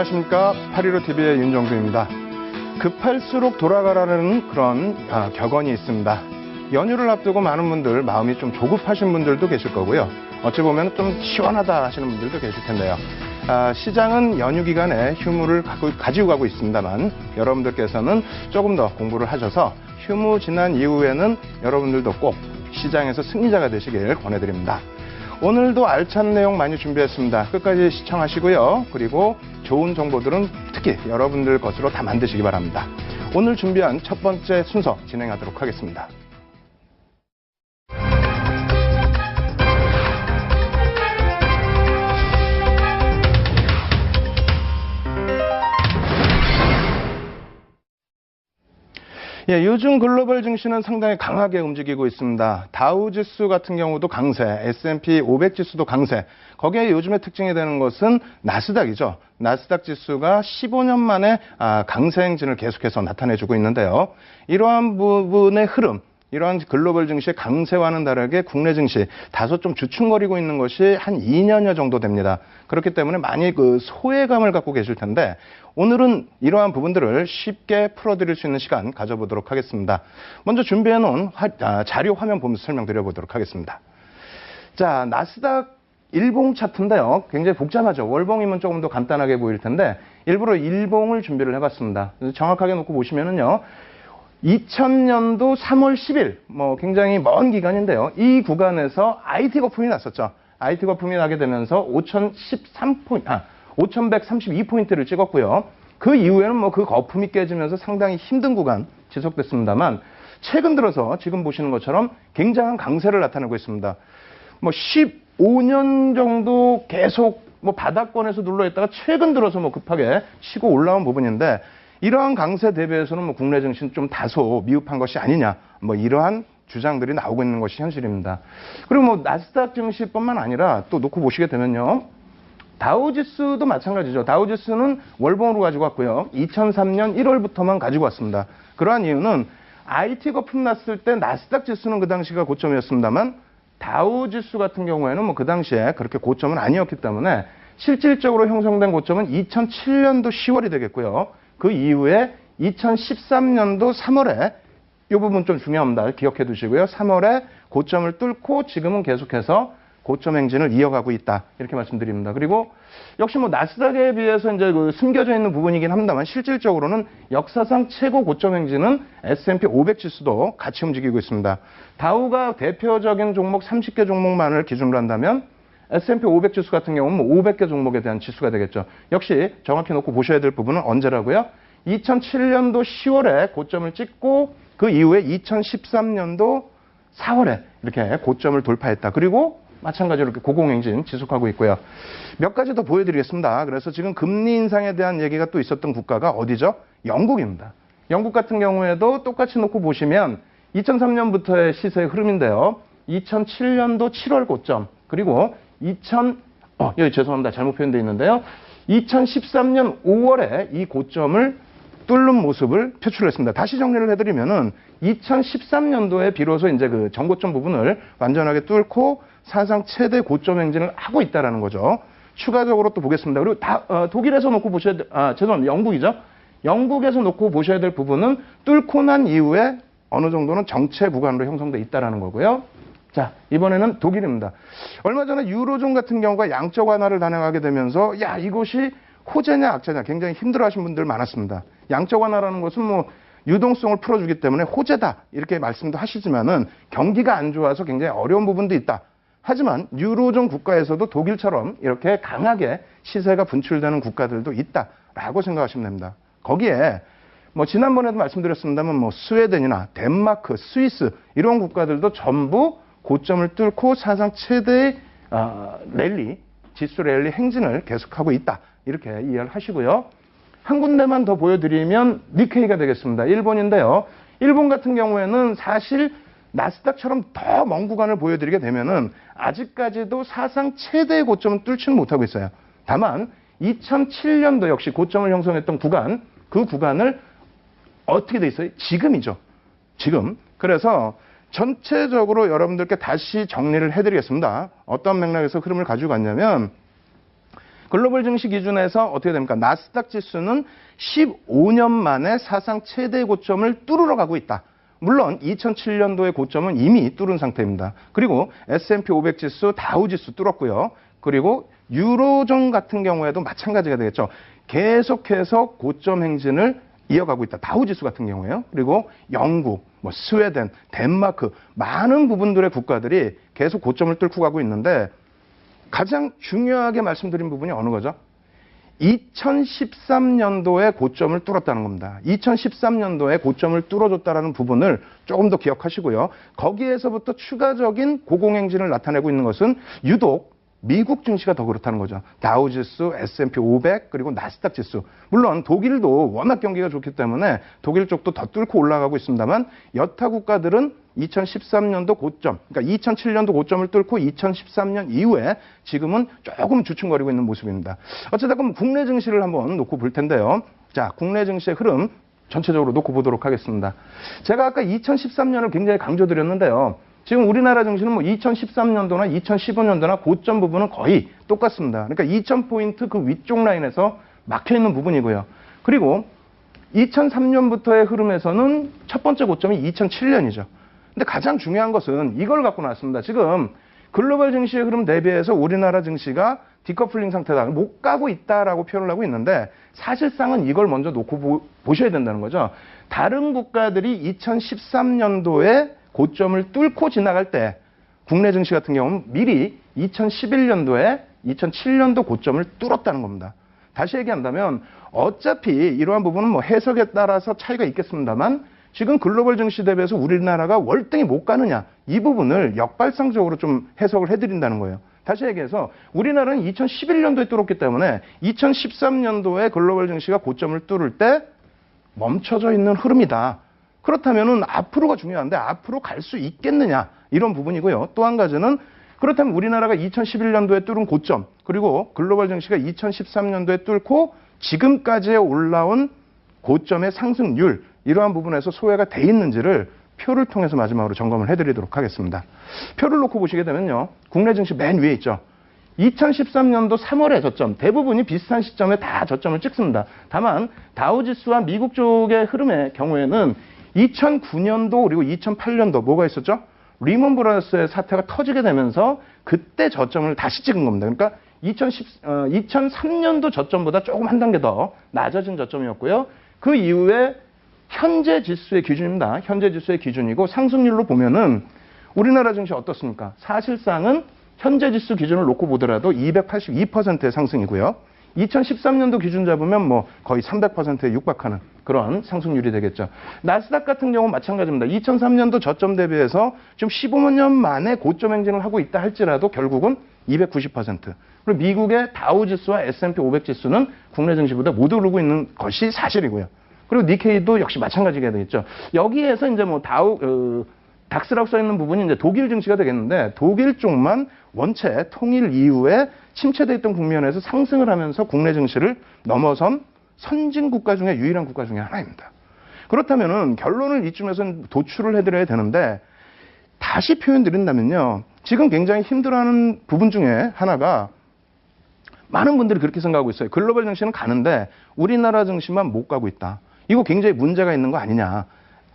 안녕하십니까. 815TV의 윤정수입니다. 급할수록 돌아가라는 그런 격언이 있습니다. 연휴를 앞두고 많은 분들 마음이 좀 조급하신 분들도 계실 거고요. 어찌 보면 좀 시원하다 하시는 분들도 계실 텐데요. 시장은 연휴 기간에 휴무를 가지고 가고 있습니다만 여러분들께서는 조금 더 공부를 하셔서 휴무 지난 이후에는 여러분들도 꼭 시장에서 승리자가 되시길 권해드립니다. 오늘도 알찬 내용 많이 준비했습니다. 끝까지 시청하시고요. 그리고 좋은 정보들은 특히 여러분들 것으로 다 만드시기 바랍니다. 오늘 준비한 첫 번째 순서 진행하도록 하겠습니다. 예, 요즘 글로벌 증시는 상당히 강하게 움직이고 있습니다. 다우지수 같은 경우도 강세, S&P 500 지수도 강세. 거기에 요즘에 특징이 되는 것은 나스닥이죠. 나스닥 지수가 15년 만에 강세 행진을 계속해서 나타내주고 있는데요. 이러한 부분의 흐름, 이러한 글로벌 증시의 강세와는 다르게 국내 증시 다소 좀 주춤거리고 있는 것이 한 2년여 정도 됩니다. 그렇기 때문에 많이 소외감을 갖고 계실 텐데 오늘은 이러한 부분들을 쉽게 풀어드릴 수 있는 시간 가져보도록 하겠습니다. 먼저 준비해놓은 자료 화면 보면서 설명드려보도록 하겠습니다. 자, 나스닥 일봉 차트인데요. 굉장히 복잡하죠. 월봉이면 조금 더 간단하게 보일 텐데 일부러 일봉을 준비를 해봤습니다. 정확하게 놓고 보시면은요. 2000년도 3월 10일, 굉장히 먼 기간인데요. 이 구간에서 IT 거품이 났었죠. IT 거품이 나게 되면서 5,132포인트를 찍었고요. 그 이후에는 그 거품이 깨지면서 상당히 힘든 구간 지속됐습니다만 최근 들어서 지금 보시는 것처럼 굉장한 강세를 나타내고 있습니다. 15년 정도 계속 바닥권에서 눌러있다가 최근 들어서 급하게 치고 올라온 부분인데 이러한 강세 대비해서는 국내 증시는 좀 다소 미흡한 것이 아니냐, 이러한 주장들이 나오고 있는 것이 현실입니다. 그리고 나스닥 증시뿐만 아니라 또 놓고 보시게 되면요. 다우지수도 마찬가지죠. 다우지수는 월봉으로 가지고 왔고요. 2003년 1월부터만 가지고 왔습니다. 그러한 이유는 IT 거품 났을 때 나스닥 지수는 그 당시가 고점이었습니다만 다우지수 같은 경우에는 그 당시에 그렇게 고점은 아니었기 때문에 실질적으로 형성된 고점은 2007년도 10월이 되겠고요. 그 이후에 2013년도 3월에 이 부분 좀 중요합니다. 기억해 두시고요. 3월에 고점을 뚫고 지금은 계속해서 고점 행진을 이어가고 있다. 이렇게 말씀드립니다. 그리고 역시 나스닥에 비해서 이제 숨겨져 있는 부분이긴 합니다만 실질적으로는 역사상 최고 고점 행진은 S&P 500 지수도 같이 움직이고 있습니다. 다우가 대표적인 종목 30개 종목만을 기준으로 한다면 S&P 500 지수 같은 경우는 500개 종목에 대한 지수가 되겠죠. 역시 정확히 놓고 보셔야 될 부분은 언제라고요? 2007년도 10월에 고점을 찍고 그 이후에 2013년도 4월에 이렇게 고점을 돌파했다. 그리고 마찬가지로 이렇게 고공행진 지속하고 있고요. 몇 가지 더 보여드리겠습니다. 그래서 지금 금리 인상에 대한 얘기가 또 있었던 국가가 어디죠? 영국입니다. 영국 같은 경우에도 똑같이 놓고 보시면 2003년부터의 시세의 흐름인데요. 2007년도 7월 고점 그리고 여기 죄송합니다. 잘못 표현되어 있는데요. 2013년 5월에 이 고점을 뚫는 모습을 표출했습니다. 다시 정리를 해드리면은 2013년도에 비로소 이제 그 전고점 부분을 완전하게 뚫고 사상 최대 고점 행진을 하고 있다라는 거죠. 추가적으로 또 보겠습니다. 그리고 독일에서 놓고 보셔야 죄송합니다. 영국이죠. 영국에서 놓고 보셔야 될 부분은 뚫고 난 이후에 어느 정도는 정체 구간으로 형성돼 있다라는 거고요. 자, 이번에는 독일입니다. 얼마 전에 유로존 같은 경우가 양적 완화를 단행하게 되면서 이것이 호재냐 악재냐 굉장히 힘들어하신 분들 많았습니다. 양적 완화라는 것은 유동성을 풀어주기 때문에 호재다 이렇게 말씀도 하시지만은 경기가 안 좋아서 굉장히 어려운 부분도 있다. 하지만 유로존 국가에서도 독일처럼 이렇게 강하게 시세가 분출되는 국가들도 있다라고 생각하시면 됩니다. 거기에 지난번에도 말씀드렸습니다만 스웨덴이나 덴마크, 스위스 이런 국가들도 전부 고점을 뚫고 사상 최대의 지수 랠리 행진을 계속하고 있다. 이렇게 이해를 하시고요. 한 군데만 더 보여드리면 니케이가 되겠습니다. 일본인데요. 일본 같은 경우에는 사실 나스닥처럼 더 먼 구간을 보여드리게 되면은 아직까지도 사상 최대의 고점은 뚫지는 못하고 있어요. 다만 2007년도 역시 고점을 형성했던 구간, 그 구간을 어떻게 돼 있어요? 지금이죠. 지금. 그래서 전체적으로 여러분들께 다시 정리를 해드리겠습니다. 어떤 맥락에서 흐름을 가지고 갔냐면 글로벌 증시 기준에서 어떻게 됩니까? 나스닥 지수는 15년 만에 사상 최대 고점을 뚫으러 가고 있다. 물론 2007년도의 고점은 이미 뚫은 상태입니다. 그리고 S&P 500 지수, 다우 지수 뚫었고요. 그리고 유로존 같은 경우에도 마찬가지가 되겠죠. 계속해서 고점 행진을 이어가고 있다. 다우 지수 같은 경우에요. 그리고 영국, 스웨덴, 덴마크 많은 부분들의 국가들이 계속 고점을 뚫고 가고 있는데 가장 중요하게 말씀드린 부분이 어느 거죠? 2013년도에 고점을 뚫었다는 겁니다. 2013년도에 고점을 뚫어줬다는 부분을 조금 더 기억하시고요. 거기에서부터 추가적인 고공행진을 나타내고 있는 것은 유독 미국 증시가 더 그렇다는 거죠. 다우지수, S&P 500, 그리고 나스닥 지수. 물론 독일도 워낙 경기가 좋기 때문에 독일 쪽도 더 뚫고 올라가고 있습니다만 여타 국가들은 2013년도 고점, 그러니까 2007년도 고점을 뚫고 2013년 이후에 지금은 조금 주춤거리고 있는 모습입니다. 어쨌든 국내 증시를 한번 놓고 볼 텐데요. 자, 국내 증시의 흐름 전체적으로 놓고 보도록 하겠습니다. 제가 아까 2013년을 굉장히 강조드렸는데요. 지금 우리나라 증시는 2013년도나 2015년도나 고점 부분은 거의 똑같습니다. 그러니까 2000포인트 그 위쪽 라인에서 막혀있는 부분이고요. 그리고 2003년부터의 흐름에서는 첫 번째 고점이 2007년이죠. 근데 가장 중요한 것은 이걸 갖고 나왔습니다. 지금 글로벌 증시의 흐름 대비해서 우리나라 증시가 디커플링 상태다, 못 가고 있다라고 표현을 하고 있는데 사실상은 이걸 먼저 놓고 보셔야 된다는 거죠. 다른 국가들이 2013년도에 고점을 뚫고 지나갈 때 국내 증시 같은 경우는 미리 2011년도에 2007년도 고점을 뚫었다는 겁니다. 다시 얘기한다면 어차피 이러한 부분은 해석에 따라서 차이가 있겠습니다만 지금 글로벌 증시 대비해서 우리나라가 월등히 못 가느냐 이 부분을 역발상적으로 좀 해석을 해드린다는 거예요. 다시 얘기해서 우리나라는 2011년도에 뚫었기 때문에 2013년도에 글로벌 증시가 고점을 뚫을 때 멈춰져 있는 흐름이다. 그렇다면은 앞으로가 중요한데 앞으로 갈 수 있겠느냐 이런 부분이고요. 또 한 가지는 그렇다면 우리나라가 2011년도에 뚫은 고점 그리고 글로벌 증시가 2013년도에 뚫고 지금까지의 올라온 고점의 상승률 이러한 부분에서 소외가 돼 있는지를 표를 통해서 마지막으로 점검을 해드리도록 하겠습니다. 표를 놓고 보시게 되면요. 국내 증시 맨 위에 있죠. 2013년도 3월에 저점, 대부분이 비슷한 시점에 다 저점을 찍습니다. 다만 다우지수와 미국 쪽의 흐름의 경우에는 2009년도 그리고 2008년도 뭐가 있었죠? 리먼 브라더스의 사태가 터지게 되면서 그때 저점을 다시 찍은 겁니다. 그러니까 2003년도 저점보다 조금 한 단계 더 낮아진 저점이었고요. 그 이후에 현재 지수의 기준입니다. 현재 지수의 기준이고 상승률로 보면은 우리나라 증시 어떻습니까? 사실상은 현재 지수 기준을 놓고 보더라도 282%의 상승이고요. 2013년도 기준 잡으면 거의 300%에 육박하는 그런 상승률이 되겠죠. 나스닥 같은 경우는 마찬가지입니다. 2003년도 저점 대비해서 지금 15년 만에 고점 행진을 하고 있다 할지라도 결국은 290%. 그리고 미국의 다우지수와 S&P 500 지수는 국내 증시보다 못 오르고 있는 것이 사실이고요. 그리고 니케이도 역시 마찬가지가 되겠죠. 여기에서 이제 닥스라고 써 있는 부분이 이제 독일 증시가 되겠는데 독일 쪽만 원체 통일 이후에 침체돼 있던 국면에서 상승을 하면서 국내 증시를 넘어선 선진 국가 중에 유일한 국가 중에 하나입니다. 그렇다면은 결론을 이쯤에서는 도출을 해드려야 되는데 다시 표현드린다면요. 지금 굉장히 힘들어하는 부분 중에 하나가 많은 분들이 그렇게 생각하고 있어요. 글로벌 증시는 가는데 우리나라 증시만 못 가고 있다. 이거 굉장히 문제가 있는 거 아니냐.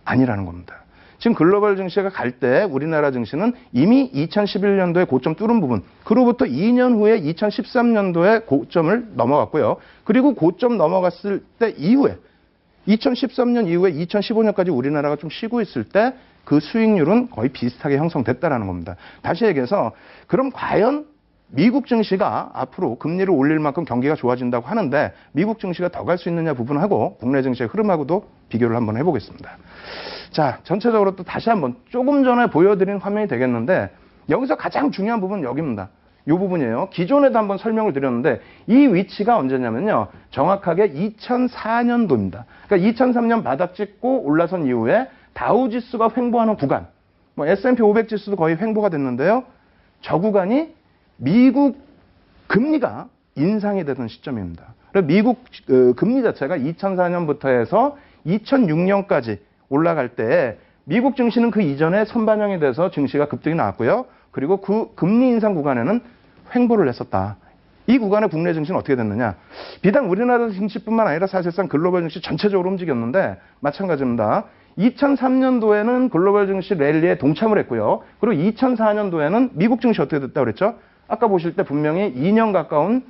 아니라는 겁니다. 지금 글로벌 증시가 갈 때 우리나라 증시는 이미 2011년도에 고점 뚫은 부분, 그로부터 2년 후에 2013년도에 고점을 넘어갔고요. 그리고 고점 넘어갔을 때 이후에 2013년 이후에 2015년까지 우리나라가 좀 쉬고 있을 때 그 수익률은 거의 비슷하게 형성됐다라는 겁니다. 다시 얘기해서 그럼 과연 미국 증시가 앞으로 금리를 올릴 만큼 경기가 좋아진다고 하는데 미국 증시가 더 갈 수 있느냐 부분하고 국내 증시의 흐름하고도 비교를 한번 해보겠습니다. 자, 전체적으로 또 다시 한번 조금 전에 보여드린 화면이 되겠는데 여기서 가장 중요한 부분은 여기입니다. 이 부분이에요. 기존에도 한번 설명을 드렸는데 이 위치가 언제냐면요. 정확하게 2004년도입니다. 그러니까 2003년 바닥 찍고 올라선 이후에 다우지수가 횡보하는 구간, S&P 500 지수도 거의 횡보가 됐는데요. 저 구간이 미국 금리가 인상이 되던 시점입니다. 미국 금리 자체가 2004년부터 해서 2006년까지 올라갈 때 미국 증시는 그 이전에 선반영이 돼서 증시가 급등이 나왔고요. 그리고 그 금리 인상 구간에는 횡보를 했었다. 이 구간의 국내 증시는 어떻게 됐느냐? 비단 우리나라 증시뿐만 아니라 사실상 글로벌 증시 전체적으로 움직였는데 마찬가지입니다. 2003년도에는 글로벌 증시 랠리에 동참을 했고요. 그리고 2004년도에는 미국 증시 어떻게 됐다고 그랬죠? 아까 보실 때 분명히 2년 가까운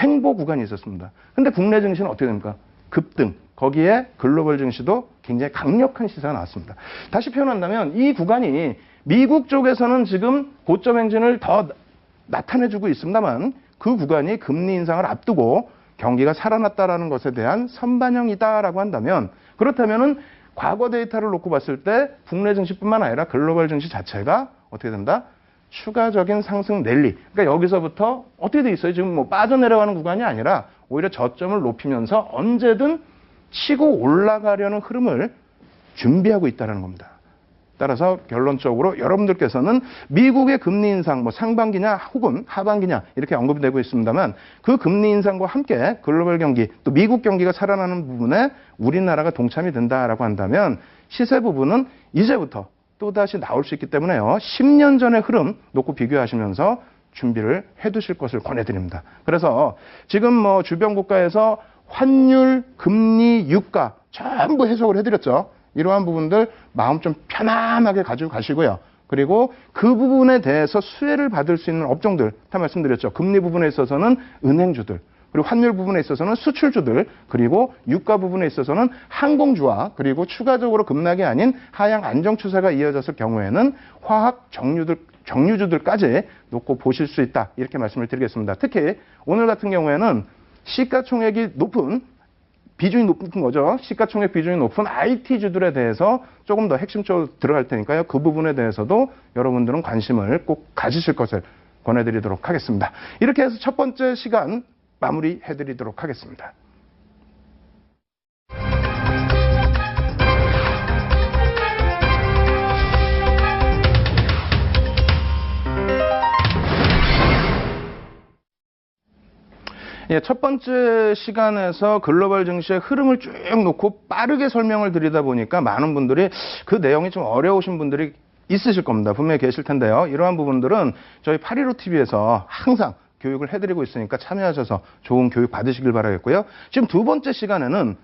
횡보 구간이 있었습니다. 근데 국내 증시는 어떻게 됩니까? 급등. 거기에 글로벌 증시도 굉장히 강력한 시세가 나왔습니다. 다시 표현한다면 이 구간이 미국 쪽에서는 지금 고점 행진을 더 나타내주고 있습니다만 그 구간이 금리 인상을 앞두고 경기가 살아났다라는 것에 대한 선반영이다라고 한다면 그렇다면은 과거 데이터를 놓고 봤을 때 국내 증시뿐만 아니라 글로벌 증시 자체가 어떻게 된다? 추가적인 상승 랠리. 그러니까 여기서부터 어떻게 돼 있어요? 지금 뭐 빠져내려가는 구간이 아니라 오히려 저점을 높이면서 언제든 치고 올라가려는 흐름을 준비하고 있다는 겁니다. 따라서 결론적으로 여러분들께서는 미국의 금리 인상, 뭐 상반기냐 혹은 하반기냐 이렇게 언급이 되고 있습니다만 그 금리 인상과 함께 글로벌 경기 또 미국 경기가 살아나는 부분에 우리나라가 동참이 된다라고 한다면 시세 부분은 이제부터 또다시 나올 수 있기 때문에요. 10년 전의 흐름 놓고 비교하시면서 준비를 해두실 것을 권해드립니다. 그래서 지금 뭐 주변 국가에서 환율, 금리, 유가 전부 해석을 해드렸죠. 이러한 부분들 마음 좀 편안하게 가지고 가시고요. 그리고 그 부분에 대해서 수혜를 받을 수 있는 업종들 다 말씀드렸죠. 금리 부분에 있어서는 은행주들, 그리고 환율 부분에 있어서는 수출주들, 그리고 유가 부분에 있어서는 항공주와 그리고 추가적으로 급락이 아닌 하향 안정 추세가 이어졌을 경우에는 화학 정유주들까지 놓고 보실 수 있다. 이렇게 말씀을 드리겠습니다. 특히 오늘 같은 경우에는 시가총액이 높은 비중이 높은 거죠. 시가총액 비중이 높은 IT주들에 대해서 조금 더 핵심적으로 들어갈 테니까요. 그 부분에 대해서도 여러분들은 관심을 꼭 가지실 것을 권해드리도록 하겠습니다. 이렇게 해서 첫 번째 시간 마무리해드리도록 하겠습니다. 예, 첫 번째 시간에서 글로벌 증시의 흐름을 쭉 놓고 빠르게 설명을 드리다 보니까 많은 분들이 그 내용이 좀 어려우신 분들이 있으실 겁니다. 분명히 계실 텐데요. 이러한 부분들은 저희 815TV에서 항상 교육을 해드리고 있으니까 참여하셔서 좋은 교육 받으시길 바라겠고요. 지금 두 번째 시간에는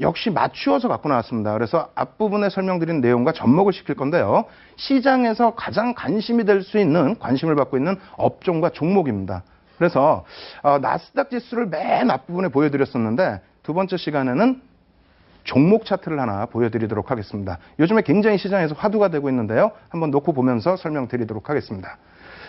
역시 맞추어서 갖고 나왔습니다. 그래서 앞부분에 설명드린 내용과 접목을 시킬 건데요. 시장에서 가장 관심이 될 수 있는, 관심을 받고 있는 업종과 종목입니다. 그래서 나스닥 지수를 맨 앞부분에 보여드렸었는데 두 번째 시간에는 종목 차트를 하나 보여드리도록 하겠습니다. 요즘에 굉장히 시장에서 화두가 되고 있는데요. 한번 놓고 보면서 설명드리도록 하겠습니다.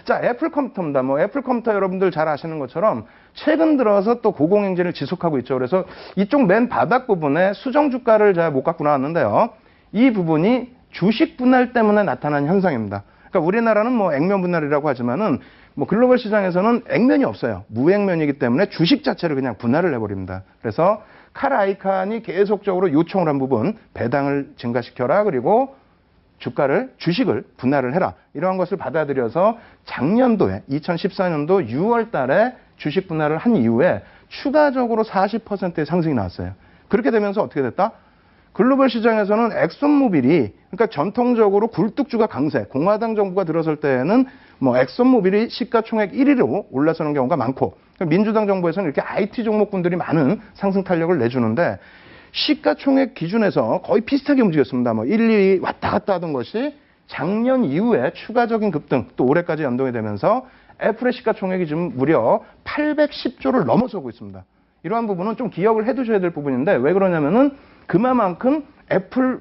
자, 애플 컴퓨터입니다. 뭐 애플 컴퓨터 여러분들 잘 아시는 것처럼 최근 들어서 또 고공행진을 지속하고 있죠. 그래서 이쪽 맨 바닥 부분에 수정 주가를 제가 못 갖고 나왔는데요. 이 부분이 주식 분할 때문에 나타난 현상입니다. 그러니까 우리나라는 뭐 액면 분할이라고 하지만은 뭐 글로벌 시장에서는 액면이 없어요. 무액면이기 때문에 주식 자체를 그냥 분할을 해버립니다. 그래서 칼 아이칸이 계속적으로 요청을 한 부분, 배당을 증가시켜라, 그리고 주식을 분할을 해라. 이러한 것을 받아들여서 작년도에 2014년도 6월 달에 주식 분할을 한 이후에 추가적으로 40%의 상승이 나왔어요. 그렇게 되면서 어떻게 됐다? 글로벌 시장에서는 엑슨모빌이, 그러니까 전통적으로 굴뚝주가 강세, 공화당 정부가 들어설 때에는 뭐 엑슨모빌이 시가총액 1위로 올라서는 경우가 많고, 민주당 정부에서는 이렇게 IT 종목군들이 많은 상승 탄력을 내주는데, 시가총액 기준에서 거의 비슷하게 움직였습니다. 뭐 1, 2위 왔다 갔다 하던 것이 작년 이후에 추가적인 급등, 또 올해까지 연동이 되면서 애플의 시가총액이 지금 무려 810조를 넘어서고 있습니다. 이러한 부분은 좀 기억을 해두셔야 될 부분인데, 왜 그러냐면은 그만큼 애플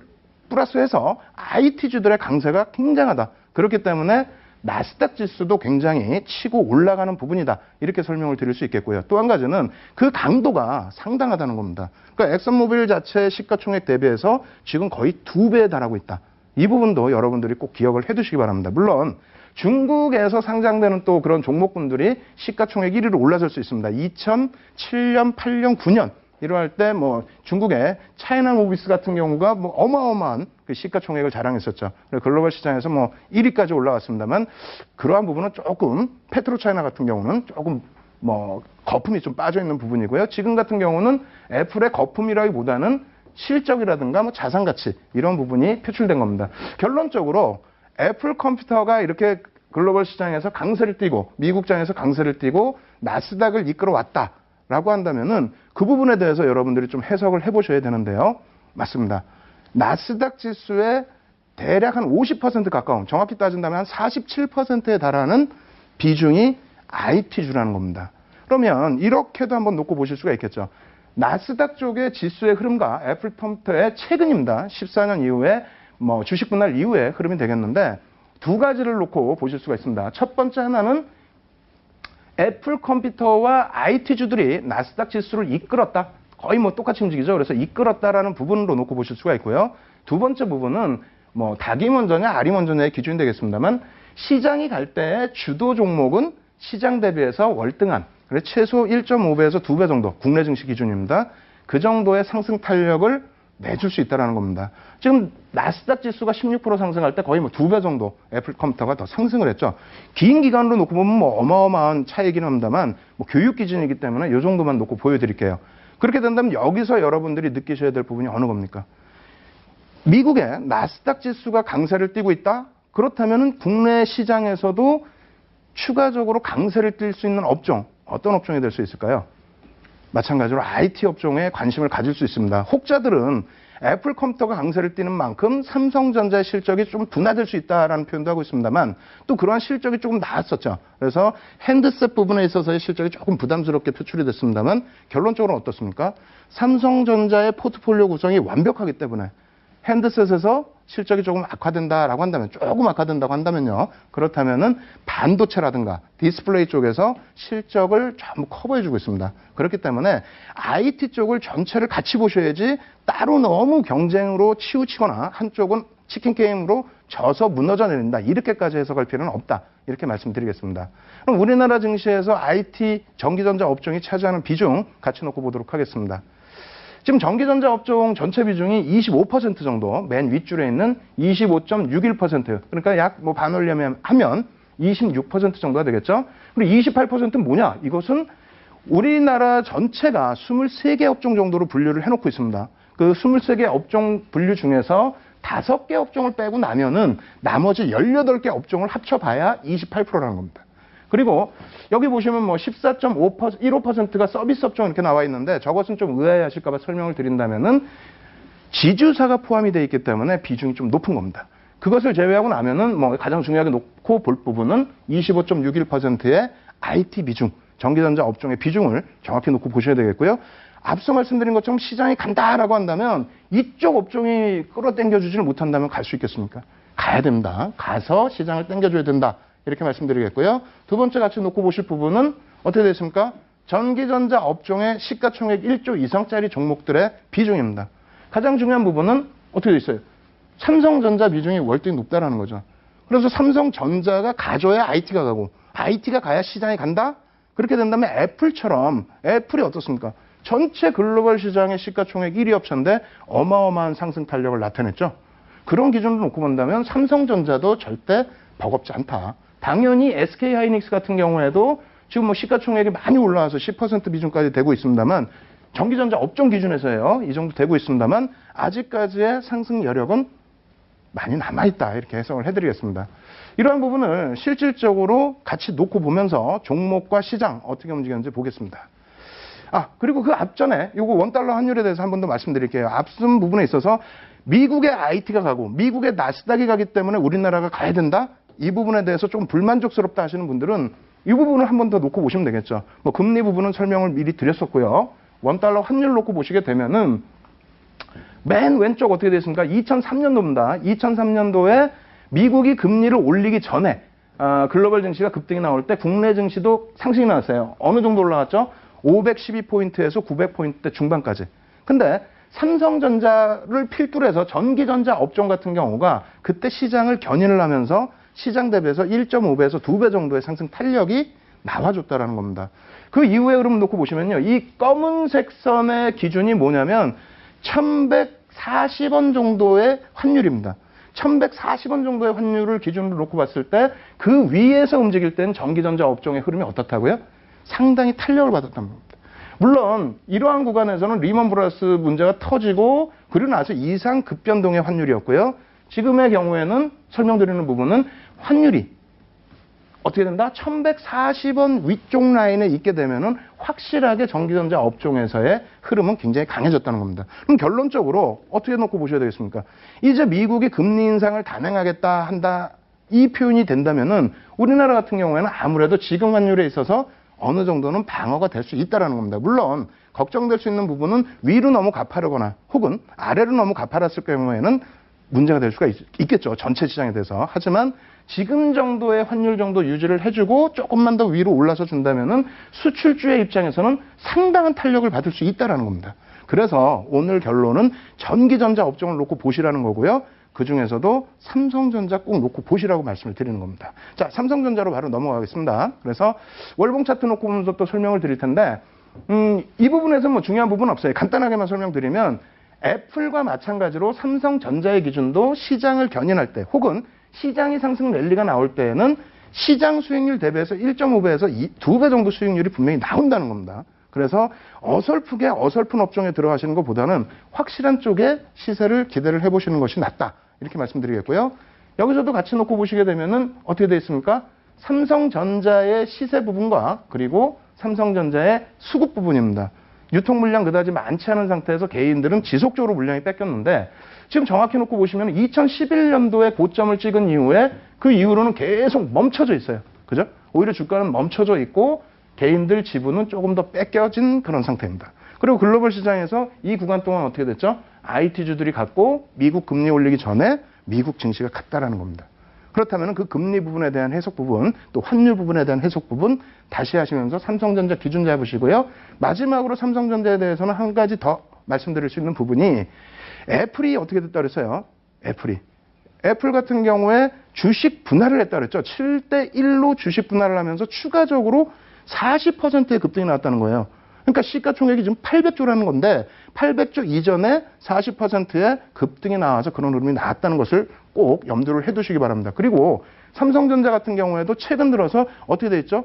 플러스해서 IT주들의 강세가 굉장하다. 그렇기 때문에 나스닥 지수도 굉장히 치고 올라가는 부분이다. 이렇게 설명을 드릴 수 있겠고요. 또 한 가지는 그 강도가 상당하다는 겁니다. 그러니까 엑슨모빌 자체 시가총액 대비해서 지금 거의 2배에 달하고 있다. 이 부분도 여러분들이 꼭 기억을 해두시기 바랍니다. 물론 중국에서 상장되는 또 그런 종목군들이 시가총액 1위로 올라설 수 있습니다. 2007년, 8년, 9년 이러할 때 뭐 중국의 차이나 모비스 같은 경우가 뭐 어마어마한 그 시가총액을 자랑했었죠. 글로벌 시장에서 뭐 1위까지 올라왔습니다만 그러한 부분은 조금 페트로차이나 같은 경우는 조금 뭐 거품이 좀 빠져 있는 부분이고요. 지금 같은 경우는 애플의 거품이라기보다는 실적이라든가 뭐 자산 가치 이런 부분이 표출된 겁니다. 결론적으로 애플 컴퓨터가 이렇게 글로벌 시장에서 강세를 띠고 미국장에서 강세를 띠고 나스닥을 이끌어왔다라고 한다면은 그 부분에 대해서 여러분들이 좀 해석을 해보셔야 되는데요. 맞습니다. 나스닥 지수의 대략 한 50% 가까운, 정확히 따진다면 한 47%에 달하는 비중이 IT주라는 겁니다. 그러면 이렇게도 한번 놓고 보실 수가 있겠죠. 나스닥 쪽의 지수의 흐름과 애플 컴퓨터의 최근입니다. 14년 이후에 뭐 주식 분할 이후에 흐름이 되겠는데 두 가지를 놓고 보실 수가 있습니다. 첫 번째 하나는 애플 컴퓨터와 IT주들이 나스닥 지수를 이끌었다. 거의 뭐 똑같이 움직이죠. 그래서 이끌었다라는 부분으로 놓고 보실 수가 있고요. 두 번째 부분은 뭐 닭이 먼저냐 알이 먼저냐의 기준이 되겠습니다만 시장이 갈 때 주도 종목은 시장 대비해서 월등한, 그래서 최소 1.5배에서 2배 정도, 국내 증시 기준입니다. 그 정도의 상승 탄력을 내줄 수 있다는 겁니다. 지금 나스닥 지수가 16% 상승할 때 거의 뭐 2배 정도 애플 컴퓨터가 더 상승을 했죠. 긴 기간으로 놓고 보면 뭐 어마어마한 차이긴 합니다만 뭐 교육 기준이기 때문에 이 정도만 놓고 보여드릴게요. 그렇게 된다면 여기서 여러분들이 느끼셔야 될 부분이 어느 겁니까? 미국의 나스닥 지수가 강세를 띠고 있다? 그렇다면 국내 시장에서도 추가적으로 강세를 띨 수 있는 업종, 어떤 업종이 될 수 있을까요? 마찬가지로 IT 업종에 관심을 가질 수 있습니다. 혹자들은 애플 컴퓨터가 강세를 띠는 만큼 삼성전자의 실적이 좀 둔화될 수 있다라는 표현도 하고 있습니다만 또 그러한 실적이 조금 나았었죠. 그래서 핸드셋 부분에 있어서의 실적이 조금 부담스럽게 표출이 됐습니다만 결론적으로 어떻습니까? 삼성전자의 포트폴리오 구성이 완벽하기 때문에 핸드셋에서 실적이 조금 악화된다라고 한다면, 조금 악화된다고 한다면요. 그렇다면은 반도체라든가 디스플레이 쪽에서 실적을 전부 커버해주고 있습니다. 그렇기 때문에 IT 쪽을 전체를 같이 보셔야지 따로 너무 경쟁으로 치우치거나 한쪽은 치킨 게임으로 져서 무너져 내린다. 이렇게까지 해석할 필요는 없다. 이렇게 말씀드리겠습니다. 그럼 우리나라 증시에서 IT 전기전자 업종이 차지하는 비중 같이 놓고 보도록 하겠습니다. 지금 전기전자 업종 전체 비중이 25% 정도, 맨 윗줄에 있는 25.61%. 그러니까 약 뭐 반올려면 하면 26% 정도가 되겠죠. 그리고 28%는 뭐냐? 이것은 우리나라 전체가 23개 업종 정도로 분류를 해놓고 있습니다. 그 23개 업종 분류 중에서 5개 업종을 빼고 나면은 나머지 18개 업종을 합쳐봐야 28%라는 겁니다. 그리고 여기 보시면 뭐 14.15%가 서비스 업종 이렇게 나와 있는데 저것은 좀 의아해하실까봐 설명을 드린다면은 지주사가 포함이 되어 있기 때문에 비중이 좀 높은 겁니다. 그것을 제외하고 나면은 뭐 가장 중요하게 놓고 볼 부분은 25.61%의 IT 비중, 전기전자 업종의 비중을 정확히 놓고 보셔야 되겠고요. 앞서 말씀드린 것처럼 시장이 간다라고 한다면 이쪽 업종이 끌어당겨주지를 못한다면 갈 수 있겠습니까? 가야 됩니다. 가서 시장을 당겨줘야 된다. 이렇게 말씀드리겠고요. 두 번째 같이 놓고 보실 부분은 어떻게 되십니까? 전기전자 업종의 시가총액 1조 이상짜리 종목들의 비중입니다. 가장 중요한 부분은 어떻게 되어 있어요? 삼성전자 비중이 월등히 높다라는 거죠. 그래서 삼성전자가 가져야 IT가 가고 IT가 가야 시장이 간다? 그렇게 된다면 애플처럼, 애플이 어떻습니까? 전체 글로벌 시장의 시가총액 1위 업체인데 어마어마한 상승 탄력을 나타냈죠. 그런 기준으로 놓고 본다면 삼성전자도 절대 버겁지 않다. 당연히 SK하이닉스 같은 경우에도 지금 뭐 시가총액이 많이 올라와서 10% 비중까지 되고 있습니다만 전기전자 업종 기준에서요. 이 정도 되고 있습니다만 아직까지의 상승 여력은 많이 남아있다. 이렇게 해석을 해드리겠습니다. 이러한 부분을 실질적으로 같이 놓고 보면서 종목과 시장 어떻게 움직였는지 보겠습니다. 그리고 그 앞전에 요거 원달러 환율에 대해서 한 번 더 말씀드릴게요. 앞선 부분에 있어서 미국의 IT가 가고 미국의 나스닥이 가기 때문에 우리나라가 가야 된다? 이 부분에 대해서 좀 불만족스럽다 하시는 분들은 이 부분을 한 번 더 놓고 보시면 되겠죠. 뭐 금리 부분은 설명을 미리 드렸었고요. 원달러 환율 놓고 보시게 되면은 맨 왼쪽 어떻게 됐습니까? 2003년도입니다. 2003년도에 미국이 금리를 올리기 전에 글로벌 증시가 급등이 나올 때 국내 증시도 상승이 나왔어요. 어느 정도 올라갔죠? 512포인트에서 900포인트 중반까지. 근데 삼성전자를 필두로 해서 전기전자 업종 같은 경우가 그때 시장을 견인을 하면서 시장 대비해서 1.5배에서 2배 정도의 상승 탄력이 나와줬다라는 겁니다. 그 이후의 흐름 놓고 보시면요. 이 검은색 선의 기준이 뭐냐면 1140원 정도의 환율입니다. 1140원 정도의 환율을 기준으로 놓고 봤을 때 그 위에서 움직일 때는 전기전자 업종의 흐름이 어떻다고요? 상당히 탄력을 받았다는 겁니다. 물론 이러한 구간에서는 리먼 브라더스 문제가 터지고 그리고 나서 이상 급변동의 환율이었고요. 지금의 경우에는 설명드리는 부분은 환율이 어떻게 된다? 1140원 위쪽 라인에 있게 되면은 확실하게 전기전자 업종에서의 흐름은 굉장히 강해졌다는 겁니다. 그럼 결론적으로 어떻게 놓고 보셔야 되겠습니까? 이제 미국이 금리 인상을 단행하겠다 한다 이 표현이 된다면은 우리나라 같은 경우에는 아무래도 지금 환율에 있어서 어느 정도는 방어가 될 수 있다는 겁니다. 물론 걱정될 수 있는 부분은 위로 너무 가파르거나 혹은 아래로 너무 가파랐을 경우에는 문제가 될 수가 있겠죠. 전체 시장에 대해서. 하지만 지금 정도의 환율 정도 유지를 해주고 조금만 더 위로 올라서 준다면은 수출주의 입장에서는 상당한 탄력을 받을 수 있다는 겁니다. 그래서 오늘 결론은 전기전자 업종을 놓고 보시라는 거고요. 그 중에서도 삼성전자 꼭 놓고 보시라고 말씀을 드리는 겁니다. 자, 삼성전자로 바로 넘어가겠습니다. 그래서 월봉 차트 놓고 보면서 또 설명을 드릴 텐데, 이 부분에서 뭐 중요한 부분은 없어요. 간단하게만 설명드리면, 애플과 마찬가지로 삼성전자의 기준도 시장을 견인할 때, 혹은 시장이 상승 랠리가 나올 때에는 시장 수익률 대비해서 1.5배에서 2배 정도 수익률이 분명히 나온다는 겁니다. 그래서 어설프게 어설픈 업종에 들어가시는 것보다는 확실한 쪽에 시세를 기대를 해보시는 것이 낫다. 이렇게 말씀드리겠고요. 여기서도 같이 놓고 보시게 되면은 어떻게 되어 있습니까? 삼성전자의 시세 부분과 그리고 삼성전자의 수급 부분입니다. 유통 물량 그다지 많지 않은 상태에서 개인들은 지속적으로 물량이 뺏겼는데 지금 정확히 놓고 보시면 2011년도에 고점을 찍은 이후에 그 이후로는 계속 멈춰져 있어요. 그죠? 오히려 주가는 멈춰져 있고 개인들 지분은 조금 더 뺏겨진 그런 상태입니다. 그리고 글로벌 시장에서 이 구간 동안 어떻게 됐죠? IT주들이 갔고 미국 금리 올리기 전에 미국 증시가 갔다라는 겁니다. 그렇다면 그 금리 부분에 대한 해석 부분, 또 환율 부분에 대한 해석 부분 다시 하시면서 삼성전자 기준 잡으시고요. 마지막으로 삼성전자에 대해서는 한 가지 더 말씀드릴 수 있는 부분이 애플이 어떻게 됐다 그랬어요? 애플 같은 경우에 주식 분할을 했다 그랬죠. 7대1로 주식 분할을 하면서 추가적으로 40%의 급등이 나왔다는 거예요. 그러니까 시가총액이 지금 800조라는 건데 800조 이전에 40%의 급등이 나와서 그런 흐름이 나왔다는 것을 꼭 염두를 해두시기 바랍니다. 그리고 삼성전자 같은 경우에도 최근 들어서 어떻게 돼 있죠?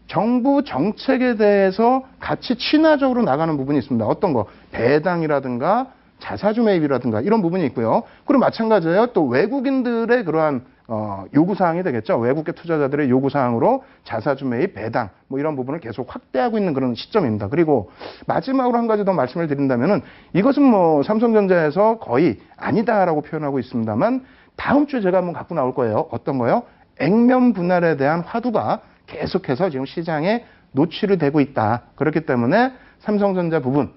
정부 정책에 대해서 같이 친화적으로 나가는 부분이 있습니다. 어떤 거? 배당이라든가 자사주 매입이라든가 이런 부분이 있고요. 그리고 마찬가지예요. 또 외국인들의 그러한 요구사항이 되겠죠. 외국계 투자자들의 요구사항으로 자사주 매입, 배당 뭐 이런 부분을 계속 확대하고 있는 그런 시점입니다. 그리고 마지막으로 한 가지 더 말씀을 드린다면은 이것은 뭐 삼성전자에서 거의 아니다라고 표현하고 있습니다만 다음 주에 제가 한번 갖고 나올 거예요. 어떤 거요? 액면 분할에 대한 화두가 계속해서 지금 시장에 노출이 되고 있다. 그렇기 때문에 삼성전자 부분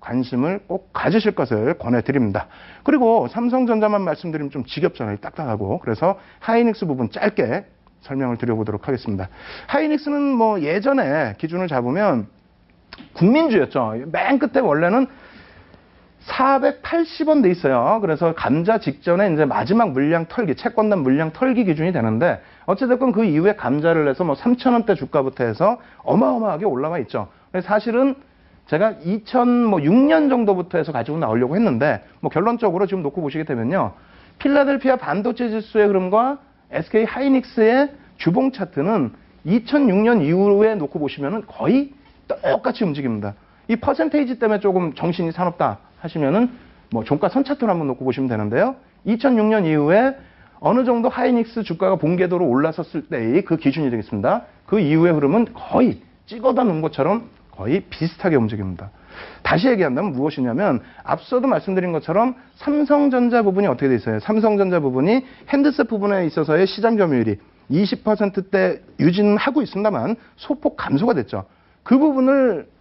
관심을 꼭 가지실 것을 권해드립니다. 그리고 삼성전자만 말씀드리면 좀 지겹잖아요. 딱딱하고. 그래서 하이닉스 부분 짧게 설명을 드려보도록 하겠습니다. 하이닉스는 뭐 예전에 기준을 잡으면 국민주였죠. 맨 끝에 원래는 480원 돼 있어요. 그래서 감자 직전에 이제 마지막 물량 털기, 채권단 물량 털기 기준이 되는데 어찌됐건 그 이후에 감자를 내서 뭐 3,000원대 주가부터 해서 어마어마하게 올라와 있죠. 사실은 제가 2006년 정도부터 해서 가지고 나오려고 했는데 뭐 결론적으로 지금 놓고 보시게 되면요. 필라델피아 반도체 지수의 흐름과 SK 하이닉스의 주봉 차트는 2006년 이후에 놓고 보시면은 거의 똑같이 움직입니다. 이 퍼센테이지 때문에 조금 정신이 사납다 하시면은 뭐 종가 선 차트로 한번 놓고 보시면 되는데요. 2006년 이후에 어느 정도 하이닉스 주가가 본궤도로 올라섰을 때의 그 기준이 되겠습니다. 그 이후의 흐름은 거의 찍어다 놓은 것처럼 거의 비슷하게 움직입니다. 다시 얘기한다면 무엇이냐면 앞서도 말씀드린 것처럼 삼성전자 부분이 어떻게 돼 있어요? 삼성전자 부분이 핸드셋 부분에 있어서의 시장 점유율이 20%대 유지는 하고 있습니다만 소폭 감소가 됐죠. 그 부분을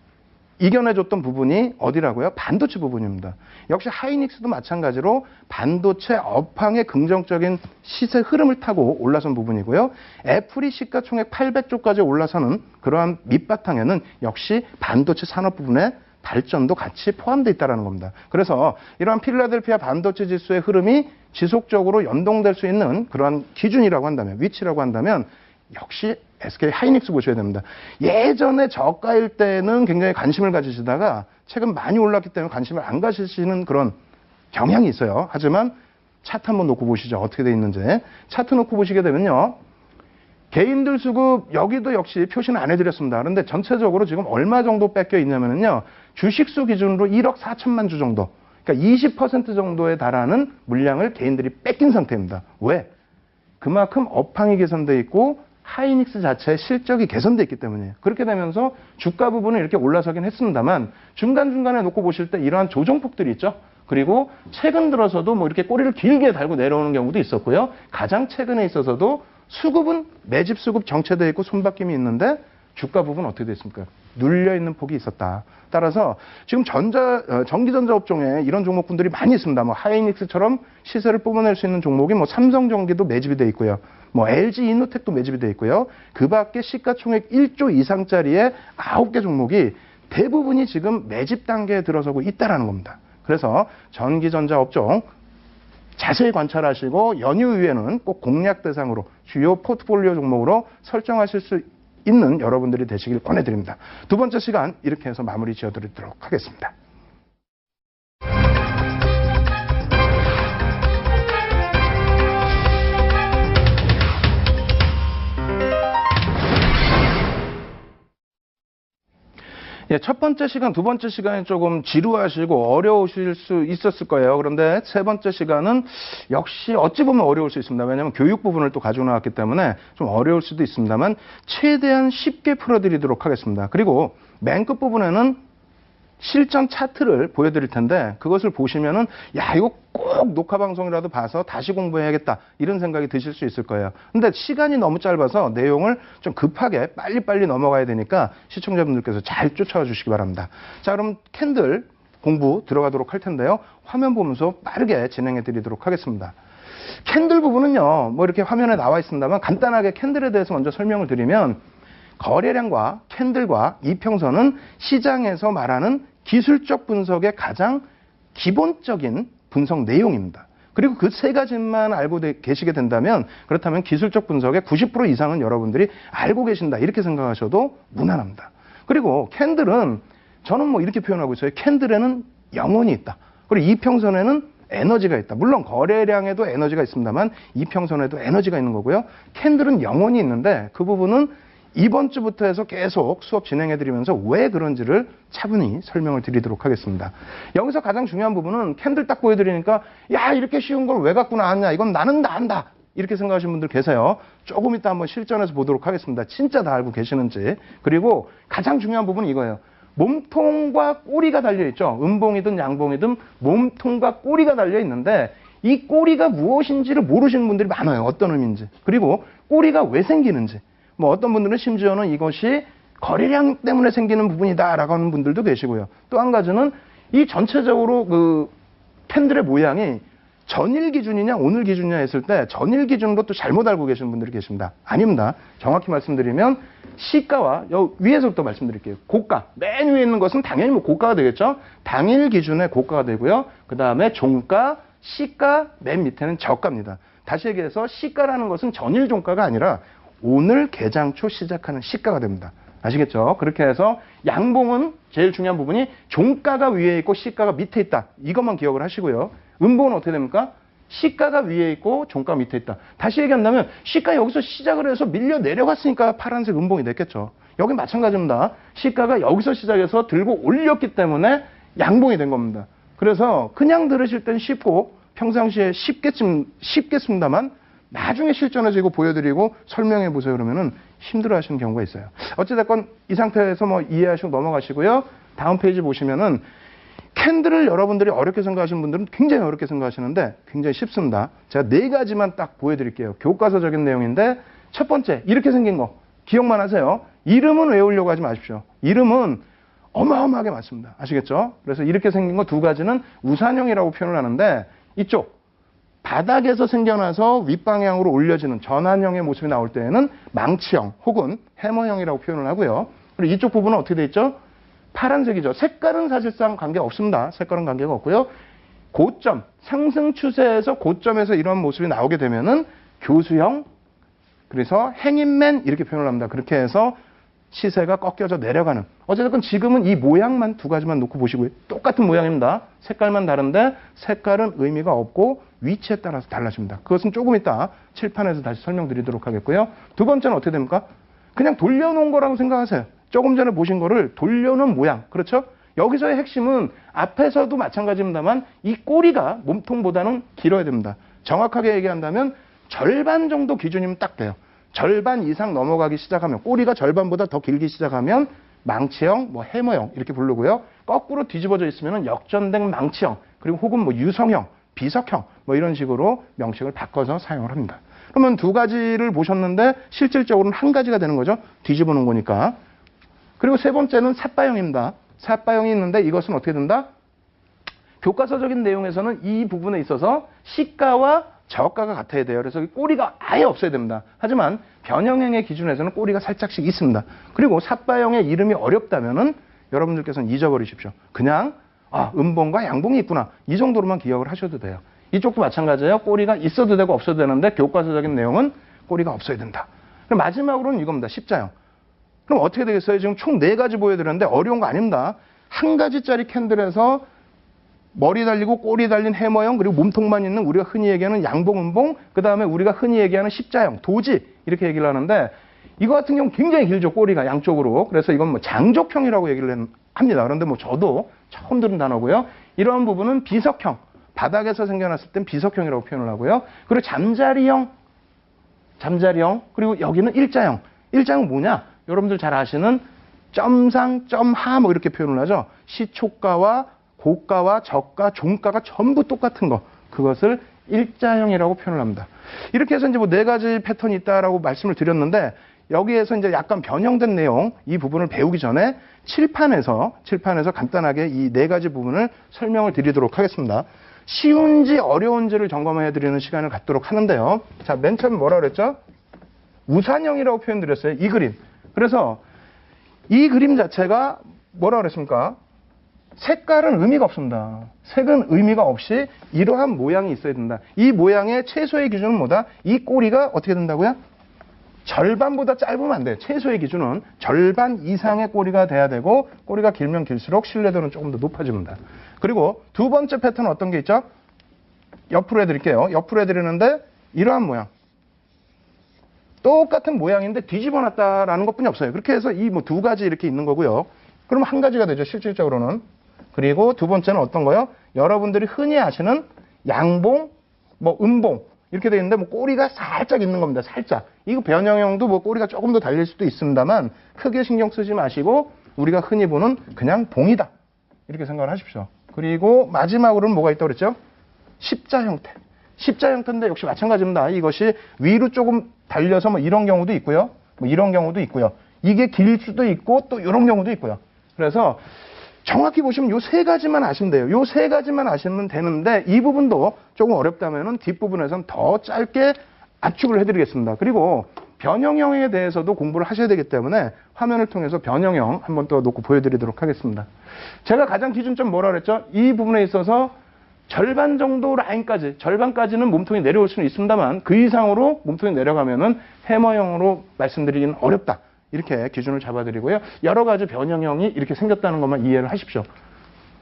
이겨내줬던 부분이 어디라고요? 반도체 부분입니다. 역시 하이닉스도 마찬가지로 반도체 업황의 긍정적인 시세 흐름을 타고 올라선 부분이고요. 애플이 시가총액 800조까지 올라서는 그러한 밑바탕에는 역시 반도체 산업 부분의 발전도 같이 포함되어 있다는 겁니다. 그래서 이러한 필라델피아 반도체 지수의 흐름이 지속적으로 연동될 수 있는 그러한 기준이라고 한다면, 위치라고 한다면 역시 SK 하이닉스 보셔야 됩니다. 예전에 저가일 때는 굉장히 관심을 가지시다가 최근 많이 올랐기 때문에 관심을 안 가지시는 그런 경향이 있어요. 하지만 차트 한번 놓고 보시죠. 어떻게 돼 있는지. 차트 놓고 보시게 되면요. 개인들 수급 여기도 역시 표시는 안 해드렸습니다. 그런데 전체적으로 지금 얼마 정도 뺏겨 있냐면요. 주식수 기준으로 1억 4천만 주 정도. 그러니까 20% 정도에 달하는 물량을 개인들이 뺏긴 상태입니다. 왜? 그만큼 업황이 개선돼 있고 하이닉스 자체의 실적이 개선돼 있기 때문이에요. 그렇게 되면서 주가 부분은 이렇게 올라서긴 했습니다만 중간중간에 놓고 보실 때 이러한 조정폭들이 있죠. 그리고 최근 들어서도 뭐 이렇게 꼬리를 길게 달고 내려오는 경우도 있었고요. 가장 최근에 있어서도 수급은 매집 수급 정체되어 있고 손바뀜이 있는데 주가 부분은 어떻게 됐습니까? 눌려있는 폭이 있었다. 따라서 지금 전기전자 업종에 이런 종목분들이 많이 있습니다. 뭐 하이닉스처럼 시세를 뿜어낼 수 있는 종목이 뭐 삼성전기도 매집이 돼 있고요. 뭐 LG 이노텍도 매집이 돼 있고요. 그 밖에 시가총액 1조 이상짜리의 9개 종목이 대부분이 지금 매집 단계에 들어서고 있다는 겁니다. 그래서 전기전자 업종 자세히 관찰하시고 연휴 이후에는 꼭 공략 대상으로 주요 포트폴리오 종목으로 설정하실 수 있는 여러분들이 되시길 권해드립니다. 두 번째 시간 이렇게 해서 마무리 지어드리도록 하겠습니다. 예, 첫 번째 시간, 두 번째 시간이 조금 지루하시고 어려우실 수 있었을 거예요. 그런데 세 번째 시간은 역시 어찌 보면 어려울 수 있습니다. 왜냐하면 교육 부분을 또 가지고 나왔기 때문에 좀 어려울 수도 있습니다만 최대한 쉽게 풀어드리도록 하겠습니다. 그리고 맨 끝 부분에는 실전 차트를 보여드릴 텐데 그것을 보시면은 야 이거 꼭 녹화 방송이라도 봐서 다시 공부해야겠다 이런 생각이 드실 수 있을 거예요. 근데 시간이 너무 짧아서 내용을 좀 급하게 빨리빨리 넘어가야 되니까 시청자분들께서 잘 쫓아와 주시기 바랍니다. 자 그럼 캔들 공부 들어가도록 할 텐데요. 화면 보면서 빠르게 진행해 드리도록 하겠습니다. 캔들 부분은요 뭐 이렇게 화면에 나와 있습니다만 간단하게 캔들에 대해서 먼저 설명을 드리면 거래량과 캔들과 이평선은 시장에서 말하는 기술적 분석의 가장 기본적인 분석 내용입니다. 그리고 그 세 가지만 알고 계시게 된다면 그렇다면 기술적 분석의 90% 이상은 여러분들이 알고 계신다 이렇게 생각하셔도 무난합니다. 그리고 캔들은 저는 뭐 이렇게 표현하고 있어요. 캔들에는 영혼이 있다. 그리고 이평선에는 에너지가 있다. 물론 거래량에도 에너지가 있습니다만 이평선에도 에너지가 있는 거고요. 캔들은 영혼이 있는데 그 부분은 이번 주부터 해서 계속 수업 진행해드리면서 왜 그런지를 차분히 설명을 드리도록 하겠습니다. 여기서 가장 중요한 부분은 캔들 딱 보여드리니까 야 이렇게 쉬운 걸 왜 갖고 나왔냐 이건 나는 다 안다 이렇게 생각하시는 분들 계세요. 조금 이따 한번 실전에서 보도록 하겠습니다. 진짜 다 알고 계시는지. 그리고 가장 중요한 부분은 이거예요. 몸통과 꼬리가 달려있죠. 음봉이든 양봉이든 몸통과 꼬리가 달려있는데 이 꼬리가 무엇인지를 모르시는 분들이 많아요. 어떤 의미인지. 그리고 꼬리가 왜 생기는지. 뭐 어떤 분들은 심지어는 이것이 거래량 때문에 생기는 부분이다라고 하는 분들도 계시고요. 또 한 가지는 이 전체적으로 그 캔들의 모양이 전일 기준이냐 오늘 기준이냐 했을 때 전일 기준으로 또 잘못 알고 계시는 분들이 계십니다. 아닙니다. 정확히 말씀드리면 시가와 위에서부터 말씀드릴게요. 고가 맨 위에 있는 것은 당연히 뭐 고가가 되겠죠. 당일 기준의 고가가 되고요. 그 다음에 종가, 시가 맨 밑에는 저가입니다. 다시 얘기해서 시가라는 것은 전일 종가가 아니라 오늘 개장 초 시작하는 시가가 됩니다. 아시겠죠? 그렇게 해서 양봉은 제일 중요한 부분이 종가가 위에 있고 시가가 밑에 있다. 이것만 기억을 하시고요. 음봉은 어떻게 됩니까? 시가가 위에 있고 종가 밑에 있다. 다시 얘기한다면 시가 여기서 시작을 해서 밀려 내려갔으니까 파란색 음봉이 됐겠죠. 여기 마찬가지입니다. 시가가 여기서 시작해서 들고 올렸기 때문에 양봉이 된 겁니다. 그래서 그냥 들으실 땐 쉽고 평상시에 쉽겠습니다만 나중에 실전에서 이거 보여드리고 설명해 보세요 그러면은 힘들어 하시는 경우가 있어요. 어찌됐건 이 상태에서 뭐 이해하시고 넘어가시고요. 다음 페이지 보시면은 캔들을 여러분들이 어렵게 생각하시는 분들은 굉장히 어렵게 생각하시는데 굉장히 쉽습니다. 제가 네 가지만 딱 보여드릴게요. 교과서적인 내용인데 첫 번째 이렇게 생긴 거 기억만 하세요. 이름은 외우려고 하지 마십시오. 이름은 어마어마하게 많습니다. 아시겠죠? 그래서 이렇게 생긴 거 두 가지는 우산형이라고 표현을 하는데 이쪽 바닥에서 생겨나서 윗방향으로 올려지는 전환형의 모습이 나올 때에는 망치형 혹은 해머형이라고 표현을 하고요. 그리고 이쪽 부분은 어떻게 돼 있죠? 파란색이죠. 색깔은 사실상 관계가 없습니다. 색깔은 관계가 없고요. 고점, 상승 추세에서 고점에서 이런 모습이 나오게 되면은 교수형, 그래서 행인맨 이렇게 표현을 합니다. 그렇게 해서 시세가 꺾여져 내려가는. 어쨌든 지금은 이 모양만 두 가지만 놓고 보시고요. 똑같은 모양입니다. 색깔만 다른데 색깔은 의미가 없고 위치에 따라서 달라집니다. 그것은 조금 이따 칠판에서 다시 설명드리도록 하겠고요. 두 번째는 어떻게 됩니까? 그냥 돌려놓은 거라고 생각하세요. 조금 전에 보신 거를 돌려놓은 모양. 그렇죠? 여기서의 핵심은 앞에서도 마찬가지입니다만 이 꼬리가 몸통보다는 길어야 됩니다. 정확하게 얘기한다면 절반 정도 기준이면 딱 돼요. 절반 이상 넘어가기 시작하면, 꼬리가 절반보다 더 길기 시작하면 망치형, 뭐 해머형 이렇게 부르고요. 거꾸로 뒤집어져 있으면 역전된 망치형, 그리고 혹은 뭐 유성형, 비석형 뭐 이런 식으로 명칭을 바꿔서 사용을 합니다. 그러면 두 가지를 보셨는데 실질적으로는 한 가지가 되는 거죠. 뒤집어 놓은 거니까. 그리고 세 번째는 삿바형입니다. 삿바형이 있는데 이것은 어떻게 된다? 교과서적인 내용에서는 이 부분에 있어서 시가와 저가가 같아야 돼요. 그래서 꼬리가 아예 없어야 됩니다. 하지만 변형형의 기준에서는 꼬리가 살짝씩 있습니다. 그리고 삿바형의 이름이 어렵다면은 여러분들께서는 잊어버리십시오. 그냥 음봉과 양봉이 있구나. 이 정도로만 기억을 하셔도 돼요. 이쪽도 마찬가지예요. 꼬리가 있어도 되고 없어도 되는데 교과서적인 내용은 꼬리가 없어야 된다. 그럼 마지막으로는 이겁니다. 십자형. 그럼 어떻게 되겠어요? 지금 총 4가지 보여드렸는데 어려운 거 아닙니다. 한 가지짜리 캔들에서 머리 달리고 꼬리 달린 해머형, 그리고 몸통만 있는 우리가 흔히 얘기하는 양봉, 음봉, 그 다음에 우리가 흔히 얘기하는 십자형, 도지 이렇게 얘기를 하는데 이거 같은 경우는 굉장히 길죠. 꼬리가 양쪽으로. 그래서 이건 뭐 장족형이라고 얘기를 합니다. 그런데 뭐 저도 처음 들은 단어고요. 이러한 부분은 비석형, 바닥에서 생겨났을 땐 비석형이라고 표현을 하고요. 그리고 잠자리형, 그리고 여기는 일자형. 일자형은 뭐냐? 여러분들 잘 아시는 점상, 점하 뭐 이렇게 표현을 하죠. 시초가와 고가와 저가, 종가가 전부 똑같은 거. 그것을 일자형이라고 표현을 합니다. 이렇게 해서 이제 뭐 4가지 패턴이 있다라고 말씀을 드렸는데 여기에서 이제 약간 변형된 내용, 이 부분을 배우기 전에 칠판에서 간단하게 이 4가지 부분을 설명을 드리도록 하겠습니다. 쉬운지 어려운지를 점검해 드리는 시간을 갖도록 하는데요. 자, 맨 처음 뭐라 그랬죠? 우산형이라고 표현드렸어요. 이 그림. 그래서 이 그림 자체가 뭐라 그랬습니까? 색깔은 의미가 없습니다. 색은 의미가 없이 이러한 모양이 있어야 된다. 이 모양의 최소의 기준은 뭐다? 이 꼬리가 어떻게 된다고요? 절반보다 짧으면 안 돼요. 최소의 기준은 절반 이상의 꼬리가 돼야 되고 꼬리가 길면 길수록 신뢰도는 조금 더 높아집니다. 그리고 두 번째 패턴은 어떤 게 있죠? 옆으로 해드릴게요. 옆으로 해드리는데 이러한 모양. 똑같은 모양인데 뒤집어 놨다라는 것뿐이 없어요. 그렇게 해서 이 뭐 2가지 이렇게 있는 거고요. 그럼 한 가지가 되죠. 실질적으로는. 그리고 두 번째는 어떤 거요? 여러분들이 흔히 아시는 양봉, 뭐 음봉 이렇게 되어 있는데 뭐 꼬리가 살짝 있는 겁니다. 살짝. 이거 변형형도 뭐 꼬리가 조금 더 달릴 수도 있습니다만 크게 신경 쓰지 마시고 우리가 흔히 보는 그냥 봉이다. 이렇게 생각을 하십시오. 그리고 마지막으로는 뭐가 있다고 그랬죠? 십자 형태. 십자 형태인데 역시 마찬가지입니다. 이것이 위로 조금 달려서 뭐 이런 경우도 있고요. 뭐 이런 경우도 있고요. 이게 길 수도 있고 또 이런 경우도 있고요. 그래서 정확히 보시면 요 3가지만 아시면 돼요. 요 3가지만 아시면 되는데 이 부분도 조금 어렵다면은 뒷부분에서는 더 짧게 압축을 해드리겠습니다. 그리고 변형형에 대해서도 공부를 하셔야 되기 때문에 화면을 통해서 변형형 한번 더 놓고 보여드리도록 하겠습니다. 제가 가장 기준점 뭐라 그랬죠? 이 부분에 있어서 절반 정도 라인까지, 절반까지는 몸통이 내려올 수는 있습니다만 그 이상으로 몸통이 내려가면은 해머형으로 말씀드리기는 어렵다. 이렇게 기준을 잡아드리고요. 여러 가지 변형형이 이렇게 생겼다는 것만 이해를 하십시오.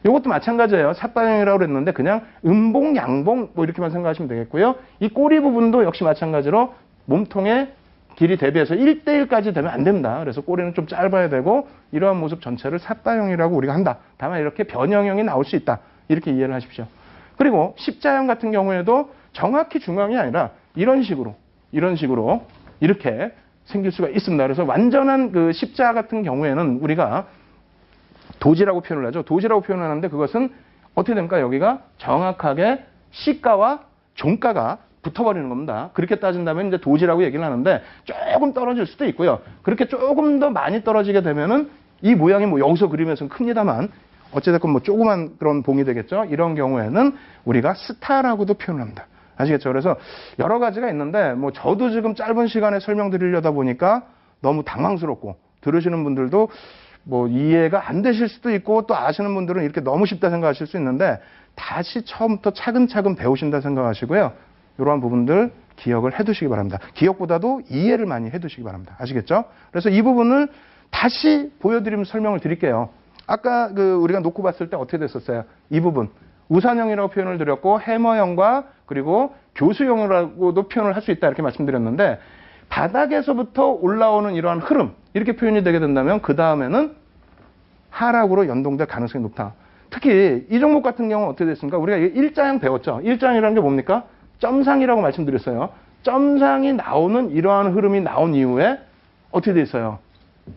이것도 마찬가지예요. 삿바형이라고 그랬는데 그냥 음봉, 양봉 뭐 이렇게만 생각하시면 되겠고요. 이 꼬리 부분도 역시 마찬가지로 몸통의 길이 대비해서 1대1까지 되면 안 됩니다. 그래서 꼬리는 좀 짧아야 되고 이러한 모습 전체를 삿바형이라고 우리가 한다. 다만 이렇게 변형형이 나올 수 있다. 이렇게 이해를 하십시오. 그리고 십자형 같은 경우에도 정확히 중앙이 아니라 이런 식으로 이렇게 생길 수가 있습니다. 그래서 완전한 그 십자 같은 경우에는 우리가 도지라고 표현을 하죠. 도지라고 표현하는데 그것은 어떻게 됩니까? 여기가 정확하게 시가와 종가가 붙어버리는 겁니다. 그렇게 따진다면 이제 도지라고 얘기를 하는데 조금 떨어질 수도 있고요. 그렇게 조금 더 많이 떨어지게 되면은 이 모양이 뭐 여기서 그리면서는 큽니다만 어찌됐건 뭐 조그만 그런 봉이 되겠죠. 이런 경우에는 우리가 스타라고도 표현을 합니다. 아시겠죠? 그래서 여러 가지가 있는데 뭐 저도 지금 짧은 시간에 설명드리려다 보니까 너무 당황스럽고 들으시는 분들도 뭐 이해가 안 되실 수도 있고 또 아시는 분들은 이렇게 너무 쉽다 생각하실 수 있는데 다시 처음부터 차근차근 배우신다 생각하시고요. 이러한 부분들 기억을 해두시기 바랍니다. 기억보다도 이해를 많이 해두시기 바랍니다. 아시겠죠? 그래서 이 부분을 다시 보여드리면서 설명을 드릴게요. 아까 우리가 놓고 봤을 때 어떻게 됐었어요? 이 부분. 우산형이라고 표현을 드렸고 해머형과 그리고 교수형이라고도 표현을 할 수 있다 이렇게 말씀드렸는데 바닥에서부터 올라오는 이러한 흐름 이렇게 표현이 되게 된다면 그 다음에는 하락으로 연동될 가능성이 높다. 특히 이 종목 같은 경우는 어떻게 됐습니까? 우리가 일자형 배웠죠. 일자형이라는 게 뭡니까? 점상이라고 말씀드렸어요. 점상이 나오는 이러한 흐름이 나온 이후에 어떻게 돼 있어요?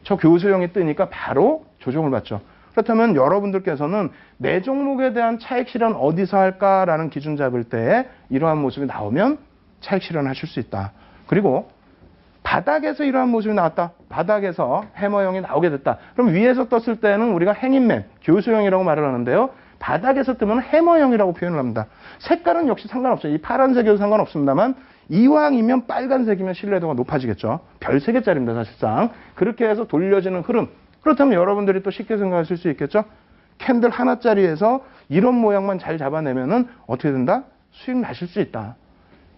저 교수형이 뜨니까 바로 조정을 받죠. 그렇다면 여러분들께서는 내 종목에 대한 차익 실현 어디서 할까라는 기준 잡을 때 이러한 모습이 나오면 차익 실현하실 수 있다. 그리고 바닥에서 이러한 모습이 나왔다. 바닥에서 해머형이 나오게 됐다. 그럼 위에서 떴을 때는 우리가 행인맨, 교수형이라고 말을 하는데요. 바닥에서 뜨면 해머형이라고 표현을 합니다. 색깔은 역시 상관없어요. 이 파란색이어도 상관없습니다만 이왕이면 빨간색이면 신뢰도가 높아지겠죠. 별 3개짜리입니다, 사실상. 그렇게 해서 돌려지는 흐름. 그렇다면 여러분들이 또 쉽게 생각하실 수 있겠죠. 캔들 하나짜리에서 이런 모양만 잘 잡아내면은 어떻게 된다? 수익 나실 수 있다.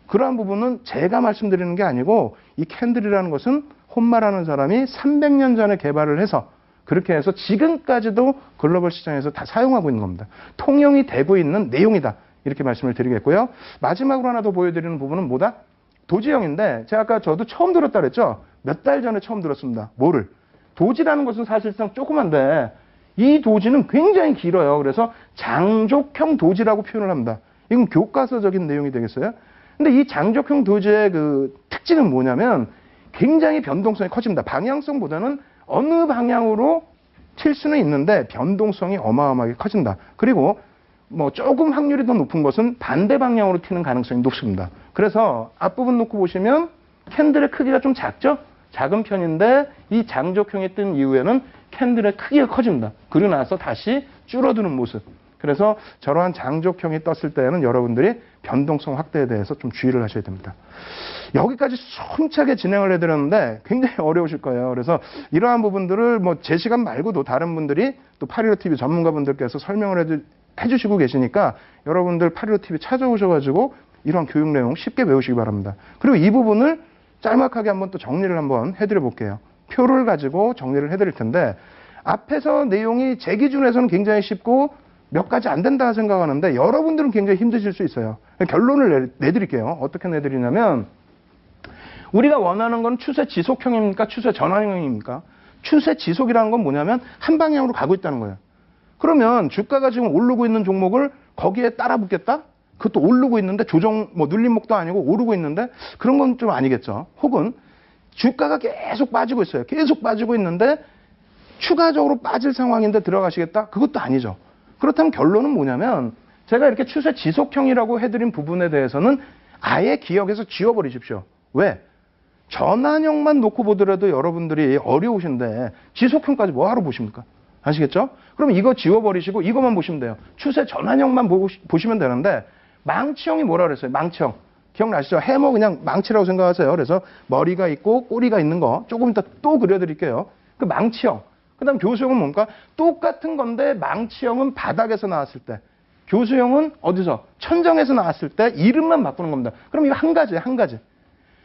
그러한 부분은 제가 말씀드리는 게 아니고 이 캔들이라는 것은 혼마라는 사람이 300년 전에 개발을 해서 그렇게 해서 지금까지도 글로벌 시장에서 다 사용하고 있는 겁니다. 통용이 되고 있는 내용이다. 이렇게 말씀을 드리겠고요. 마지막으로 하나 더 보여드리는 부분은 뭐다? 도지형인데 제가 아까 저도 처음 들었다 그랬죠? 몇 달 전에 처음 들었습니다. 뭐를? 도지라는 것은 사실상 조그만데 이 도지는 굉장히 길어요. 그래서 장족형 도지라고 표현을 합니다. 이건 교과서적인 내용이 되겠어요? 근데 이 장족형 도지의 그 특징은 뭐냐면 굉장히 변동성이 커집니다. 방향성보다는 어느 방향으로 튈 수는 있는데 변동성이 어마어마하게 커진다. 그리고 뭐 조금 확률이 더 높은 것은 반대 방향으로 튀는 가능성이 높습니다. 그래서 앞부분 놓고 보시면 캔들의 크기가 좀 작죠? 작은 편인데 이 장족형이 뜬 이후에는 캔들의 크기가 커집니다. 그러고 나서 다시 줄어드는 모습. 그래서 저러한 장족형이 떴을 때는 여러분들이 변동성 확대에 대해서 좀 주의를 하셔야 됩니다. 여기까지 숨차게 진행을 해드렸는데 굉장히 어려우실 거예요. 그래서 이러한 부분들을 뭐 제 시간 말고도 다른 분들이 또 815TV 전문가분들께서 설명을 해주시고 계시니까 여러분들 815TV 찾아오셔가지고 이러한 교육 내용 쉽게 배우시기 바랍니다. 그리고 이 부분을 짤막하게 한번 또 정리를 한번 해드려 볼게요. 표를 가지고 정리를 해드릴 텐데 앞에서 내용이 제 기준에서는 굉장히 쉽고 몇 가지 안 된다 생각하는데 여러분들은 굉장히 힘드실 수 있어요. 결론을 내드릴게요. 어떻게 내드리냐면 우리가 원하는 건 추세 지속형입니까? 추세 전환형입니까? 추세 지속이라는 건 뭐냐면 한 방향으로 가고 있다는 거예요. 그러면 주가가 지금 오르고 있는 종목을 거기에 따라 붙겠다? 그것도 오르고 있는데 조정, 뭐 눌림목도 아니고 오르고 있는데 그런 건 좀 아니겠죠. 혹은 주가가 계속 빠지고 있어요. 계속 빠지고 있는데 추가적으로 빠질 상황인데 들어가시겠다? 그것도 아니죠. 그렇다면 결론은 뭐냐면 제가 이렇게 추세 지속형이라고 해드린 부분에 대해서는 아예 기억에서 지워버리십시오. 왜? 전환형만 놓고 보더라도 여러분들이 어려우신데 지속형까지 뭐하러 보십니까? 아시겠죠? 그럼 이거 지워버리시고 이것만 보시면 돼요. 추세 전환형만 보시면 되는데 망치형이 뭐라 그랬어요? 망치형. 기억나시죠? 해머 그냥 망치라고 생각하세요. 그래서 머리가 있고 꼬리가 있는 거 조금 이따 또 그려드릴게요. 그 망치형. 그 다음 교수형은 뭡니까? 똑같은 건데 망치형은 바닥에서 나왔을 때 교수형은 어디서? 천정에서 나왔을 때 이름만 바꾸는 겁니다. 그럼 이거 한 가지예요. 한 가지.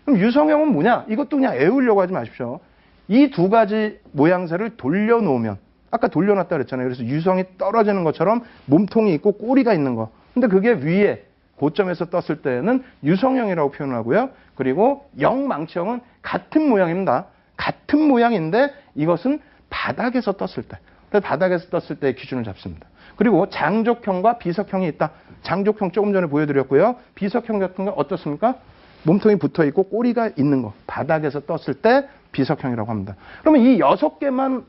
그럼 유성형은 뭐냐? 이것도 그냥 애우려고 하지 마십시오. 이 두 가지 모양새를 돌려놓으면 아까 돌려놨다 그랬잖아요. 그래서 유성이 떨어지는 것처럼 몸통이 있고 꼬리가 있는 거. 근데 그게 위에 고점에서 떴을 때는 유성형이라고 표현하고요. 그리고 영망치형은 같은 모양입니다. 같은 모양인데 이것은 바닥에서 떴을 때. 그래서 바닥에서 떴을 때 기준을 잡습니다. 그리고 장족형과 비석형이 있다. 장족형 조금 전에 보여드렸고요. 비석형 같은 건 어떻습니까? 몸통이 붙어있고 꼬리가 있는 거. 바닥에서 떴을 때 비석형이라고 합니다. 그러면 이 6개만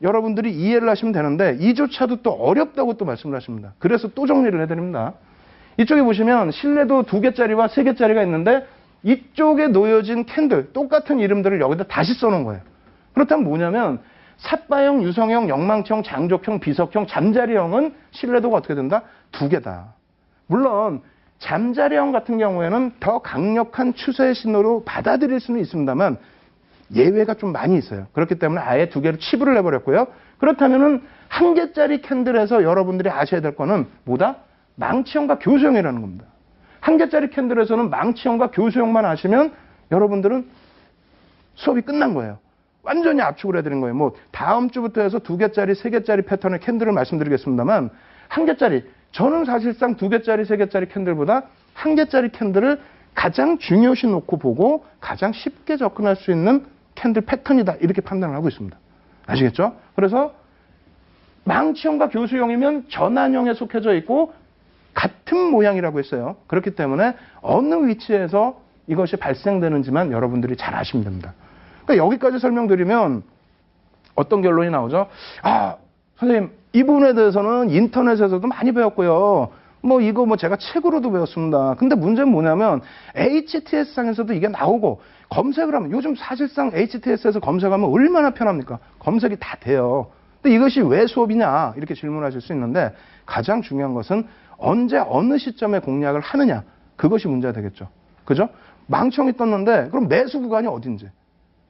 여러분들이 이해를 하시면 되는데 이조차도 또 어렵다고 또 말씀을 하십니다. 그래서 또 정리를 해드립니다. 이쪽에 보시면 신뢰도 2개짜리와 3개짜리가 있는데 이쪽에 놓여진 캔들 똑같은 이름들을 여기다 다시 써놓은 거예요. 그렇다면 뭐냐면 삿바형, 유성형, 영망치형, 장족형, 비석형, 잠자리형은 신뢰도가 어떻게 된다? 2개다. 물론 잠자리형 같은 경우에는 더 강력한 추세 신호로 받아들일 수는 있습니다만 예외가 좀 많이 있어요. 그렇기 때문에 아예 2개로 치부를 해버렸고요. 그렇다면은 1개짜리 캔들에서 여러분들이 아셔야 될 거는 뭐다? 망치형과 교수형이라는 겁니다. 1개짜리 캔들에서는 망치형과 교수형만 아시면 여러분들은 수업이 끝난 거예요. 완전히 압축을 해드린 거예요. 뭐 다음 주부터 해서 2개짜리, 3개짜리 패턴의 캔들을 말씀드리겠습니다만 1개짜리, 저는 사실상 2개짜리, 3개짜리 캔들보다 1개짜리 캔들을 가장 중요시 놓고 보고 가장 쉽게 접근할 수 있는 캔들 패턴이다. 이렇게 판단을 하고 있습니다. 아시겠죠? 그래서 망치형과 교수형이면 전환형에 속해져 있고 같은 모양이라고 했어요. 그렇기 때문에 어느 위치에서 이것이 발생되는지만 여러분들이 잘 아시면 됩니다. 그러니까 여기까지 설명드리면 어떤 결론이 나오죠? 아, 선생님, 이 부분에 대해서는 인터넷에서도 많이 배웠고요. 이거 제가 책으로도 배웠습니다. 근데 문제는 뭐냐면 HTS상에서도 이게 나오고 검색을 하면 요즘 사실상 HTS에서 검색하면 얼마나 편합니까? 검색이 다 돼요. 근데 이것이 왜 수업이냐? 이렇게 질문하실 수 있는데 가장 중요한 것은 언제 어느 시점에 공략을 하느냐. 그것이 문제가 되겠죠. 그죠? 망청이 떴는데 그럼 매수 구간이 어딘지.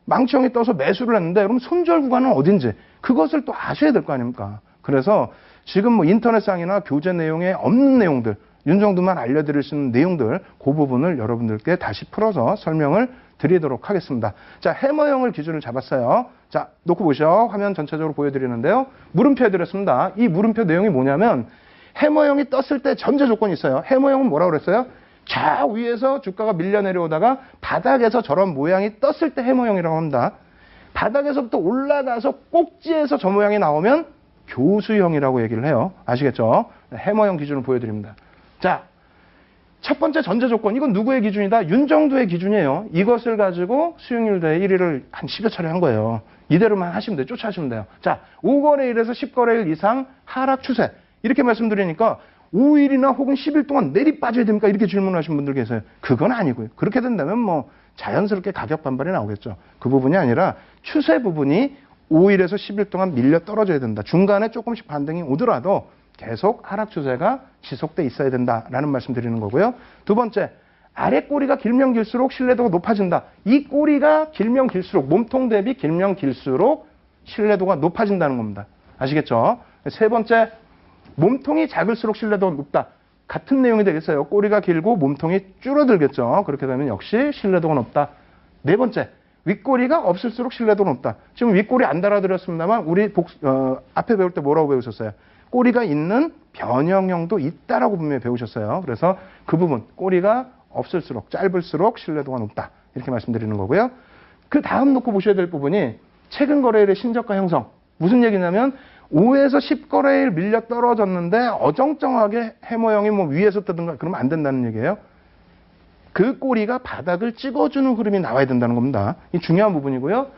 망청이 떠서 매수를 했는데 그럼 손절 구간은 어딘지. 그것을 또 아셔야 될 거 아닙니까? 그래서 지금 인터넷상이나 교재 내용에 없는 내용들, 윤정두만 알려드릴 수 있는 내용들, 그 부분을 여러분들께 다시 풀어서 설명을 드리도록 하겠습니다. 자, 해머형을 기준을 잡았어요. 자, 놓고 보시죠. 화면 전체적으로 보여드리는데요. 물음표 해드렸습니다. 이 물음표 내용이 뭐냐면 해머형이 떴을 때 전제 조건이 있어요. 해머형은 뭐라고 그랬어요? 저 위에서 주가가 밀려 내려오다가 바닥에서 저런 모양이 떴을 때 해머형이라고 합니다. 바닥에서부터 올라가서 꼭지에서 저 모양이 나오면 교수형이라고 얘기를 해요. 아시겠죠? 해머형 기준을 보여드립니다. 자, 첫 번째 전제 조건. 이건 누구의 기준이다? 윤정두의 기준이에요. 이것을 가지고 수익률 대 1위를 한 10여 차례 한 거예요. 이대로만 하시면 돼요. 쫓아하시면 돼요. 자, 5거래일에서 10거래일 이상 하락 추세. 이렇게 말씀드리니까 5일이나 혹은 10일 동안 내리 빠져야 됩니까? 이렇게 질문하신 분들 계세요. 그건 아니고요. 그렇게 된다면 자연스럽게 가격 반발이 나오겠죠. 그 부분이 아니라 추세 부분이 5일에서 10일 동안 밀려 떨어져야 된다. 중간에 조금씩 반등이 오더라도 계속 하락 추세가 지속돼 있어야 된다라는 말씀 드리는 거고요. 두 번째, 아래 꼬리가 길면 길수록 신뢰도가 높아진다. 이 꼬리가 길면 길수록, 몸통 대비 길면 길수록 신뢰도가 높아진다는 겁니다. 아시겠죠? 세 번째, 몸통이 작을수록 신뢰도가 높다. 같은 내용이 되겠어요. 꼬리가 길고 몸통이 줄어들겠죠. 그렇게 되면 역시 신뢰도가 높다. 네 번째, 윗꼬리가 없을수록 신뢰도가 높다. 지금 윗꼬리 안 달아드렸습니다만 우리 앞에 배울 때 뭐라고 배우셨어요? 꼬리가 있는 변형형도 있다라고 분명히 배우셨어요. 그래서 그 부분, 꼬리가 없을수록 짧을수록 신뢰도가 높다. 이렇게 말씀드리는 거고요. 그 다음 놓고 보셔야 될 부분이 최근 거래일의 신저가 형성. 무슨 얘기냐면 5에서 10거래일 밀려 떨어졌는데 어정쩡하게 해머형이 위에서 뜨든가 그러면 안 된다는 얘기예요. 그 꼬리가 바닥을 찍어주는 흐름이 나와야 된다는 겁니다. 이 중요한 부분이고요.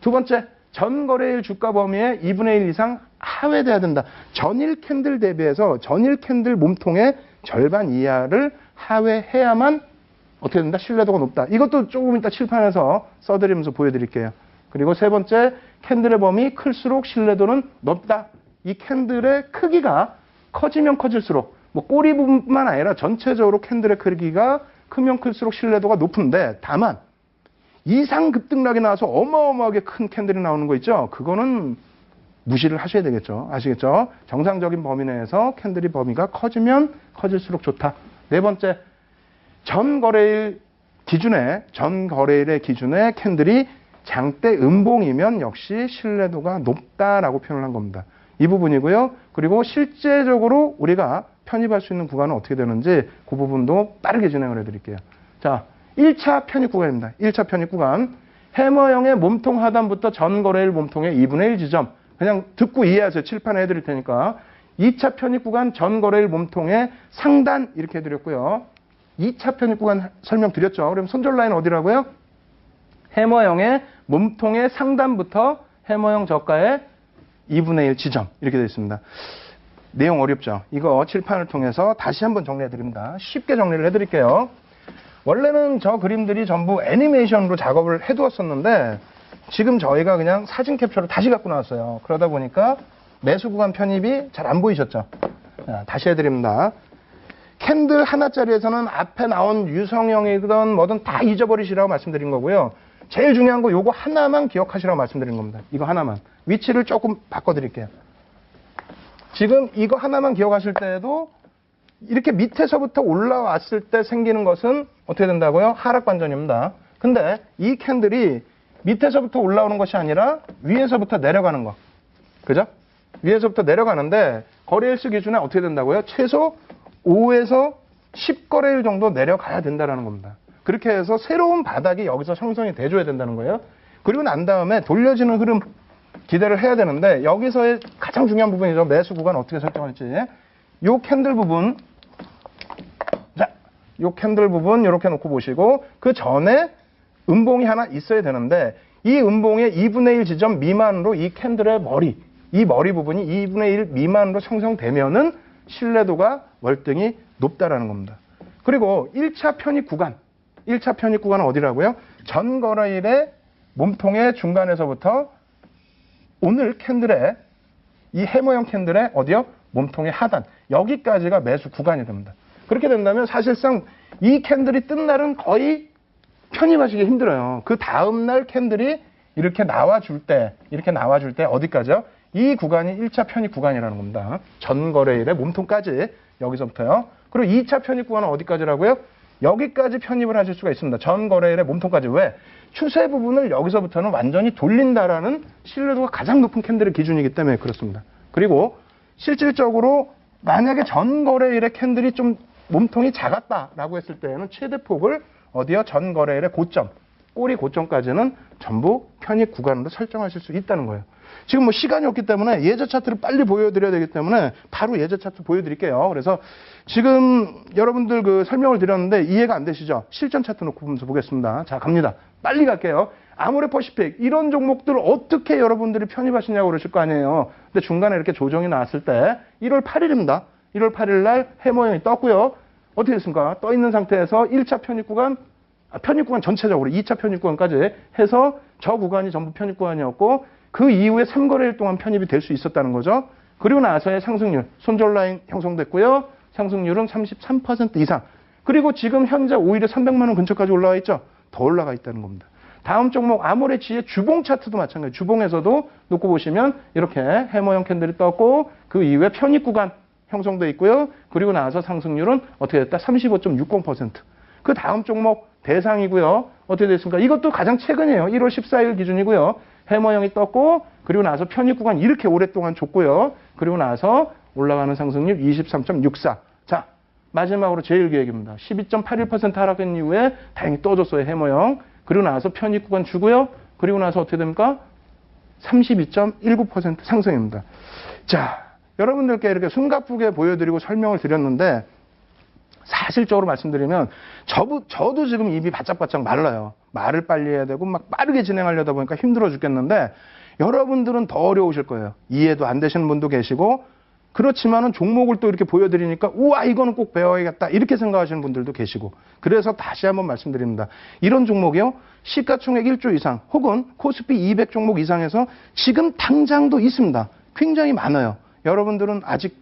두 번째, 전 거래일 주가 범위의 2분의 1 이상 하회돼야 된다. 전일 캔들 대비해서 전일 캔들 몸통의 절반 이하를 하회해야만 어떻게 된다? 신뢰도가 높다. 이것도 조금 이따 칠판에서 써드리면서 보여드릴게요. 그리고 세 번째, 캔들의 범위 클수록 신뢰도는 높다. 이 캔들의 크기가 커지면 커질수록 꼬리 부분뿐만 아니라 전체적으로 캔들의 크기가 크면 클수록 신뢰도가 높은데 다만 이상 급등락이 나와서 어마어마하게 큰 캔들이 나오는 거 있죠? 그거는 무시를 하셔야 되겠죠. 아시겠죠? 정상적인 범위 내에서 캔들이 범위가 커지면 커질수록 좋다. 네 번째, 전 거래일의 기준에 캔들이 장대 음봉이면 역시 신뢰도가 높다라고 표현을 한 겁니다. 이 부분이고요. 그리고 실제적으로 우리가 편입할 수 있는 구간은 어떻게 되는지 그 부분도 빠르게 진행을 해드릴게요. 자, 1차 편입 구간입니다. 1차 편입 구간. 해머형의 몸통 하단부터 전 거래일 몸통의 2분의 1 지점. 그냥 듣고 이해하세요. 칠판에 해드릴 테니까. 2차 편입 구간 전 거래일 몸통의 상단 이렇게 해드렸고요. 2차 편입 구간 설명드렸죠. 그럼 손절 라인 어디라고요? 해머형의 몸통의 상단부터 해머형 저가의 2분의 1 지점 이렇게 되어 있습니다. 내용 어렵죠? 이거 칠판을 통해서 다시 한번 정리해 드립니다. 쉽게 정리를 해드릴게요. 원래는 저 그림들이 전부 애니메이션으로 작업을 해두었었는데 지금 저희가 그냥 사진 캡처를 다시 갖고 나왔어요. 그러다 보니까 매수 구간 편입이 잘 안 보이셨죠? 자, 다시 해드립니다. 캔들 하나짜리에서는 앞에 나온 유성형이든 뭐든 다 잊어버리시라고 말씀드린 거고요. 제일 중요한 거 요거 하나만 기억하시라고 말씀드린 겁니다. 이거 하나만. 위치를 조금 바꿔드릴게요. 지금 이거 하나만 기억하실 때에도 이렇게 밑에서부터 올라왔을 때 생기는 것은 어떻게 된다고요? 하락 반전입니다. 근데 이 캔들이 밑에서부터 올라오는 것이 아니라 위에서부터 내려가는 거. 그죠? 위에서부터 내려가는데 거래일수 기준에 어떻게 된다고요? 최소 5에서 10거래일 정도 내려가야 된다는 겁니다. 그렇게 해서 새로운 바닥이 여기서 형성이 돼줘야 된다는 거예요. 그리고 난 다음에 돌려지는 흐름 기대를 해야 되는데 여기서의 가장 중요한 부분이죠. 매수 구간 어떻게 설정할지. 요 캔들 부분. 자, 요 캔들 부분 이렇게 놓고 보시고 그 전에 음봉이 하나 있어야 되는데 이 음봉의 2분의 1 지점 미만으로 이 캔들의 머리, 이 머리 부분이 2분의 1 미만으로 형성되면은 신뢰도가 월등히 높다라는 겁니다. 그리고 1차 편입 구간, 1차 편입 구간은 어디라고요? 전 거래일의 몸통의 중간에서부터 오늘 캔들의 이 해머형 캔들의 어디요? 몸통의 하단, 여기까지가 매수 구간이 됩니다. 그렇게 된다면 사실상 이 캔들이 뜬 날은 거의 편입하시기 힘들어요. 그 다음날 캔들이 이렇게 나와줄 때 어디까지요? 이 구간이 1차 편입 구간이라는 겁니다. 전 거래일의 몸통까지 여기서부터요. 그리고 2차 편입 구간은 어디까지라고요? 여기까지 편입을 하실 수가 있습니다. 전 거래일의 몸통까지. 왜? 추세 부분을 여기서부터는 완전히 돌린다라는 신뢰도가 가장 높은 캔들의 기준이기 때문에 그렇습니다. 그리고 실질적으로 만약에 전 거래일의 캔들이 좀 몸통이 작았다라고 했을 때에는 최대 폭을 어디요? 전 거래일의 고점, 꼬리 고점까지는 전부 편입 구간으로 설정하실 수 있다는 거예요. 지금 뭐 시간이 없기 때문에 예제 차트를 빨리 보여드려야 되기 때문에 바로 예제 차트 보여드릴게요. 그래서 지금 여러분들 그 설명을 드렸는데 이해가 안 되시죠? 실전 차트 놓고 보면서 보겠습니다. 자, 갑니다. 빨리 갈게요. 아모레퍼시픽 이런 종목들 어떻게 여러분들이 편입하시냐고 그러실 거 아니에요. 근데 중간에 이렇게 조정이 나왔을 때 1월 8일입니다. 1월 8일 날 해머형이 떴고요. 어떻게 됐습니까? 떠 있는 상태에서 1차 편입 구간, 편입 구간 전체적으로 2차 편입 구간까지 해서 저 구간이 전부 편입 구간이었고 그 이후에 3거래일 동안 편입이 될 수 있었다는 거죠. 그리고 나서의 상승률, 손절 라인 형성됐고요. 상승률은 33% 이상. 그리고 지금 현재 오히려 300만 원 근처까지 올라와 있죠. 더 올라가 있다는 겁니다. 다음 종목 아모레치의 주봉 차트도 마찬가지예요. 주봉에서도 놓고 보시면 이렇게 해머형 캔들이 떴고 그 이후에 편입 구간 형성돼 있고요. 그리고 나서 상승률은 어떻게 됐다? 35.60%. 그 다음 종목 대상이고요. 어떻게 됐습니까? 이것도 가장 최근이에요. 1월 14일 기준이고요. 해머형이 떴고 그리고 나서 편입 구간 이렇게 오랫동안 줬고요. 그리고 나서 올라가는 상승률 23.64. 자, 마지막으로 제일기획입니다. 12.81% 하락한 이후에 다행히 떠줬어요. 해머형. 그리고 나서 편입 구간 주고요. 그리고 나서 어떻게 됩니까? 32.19% 상승입니다. 자, 여러분들께 이렇게 숨가쁘게 보여드리고 설명을 드렸는데 사실적으로 말씀드리면 저도 지금 입이 바짝바짝 말라요. 말을 빨리 해야 되고 막 빠르게 진행하려다 보니까 힘들어 죽겠는데 여러분들은 더 어려우실 거예요. 이해도 안 되시는 분도 계시고 그렇지만은 종목을 또 이렇게 보여드리니까 우와 이거는 꼭 배워야겠다 이렇게 생각하시는 분들도 계시고 그래서 다시 한번 말씀드립니다. 이런 종목이요. 시가총액 1조 이상 혹은 코스피 200 종목 이상에서 지금 당장도 있습니다. 굉장히 많아요. 여러분들은 아직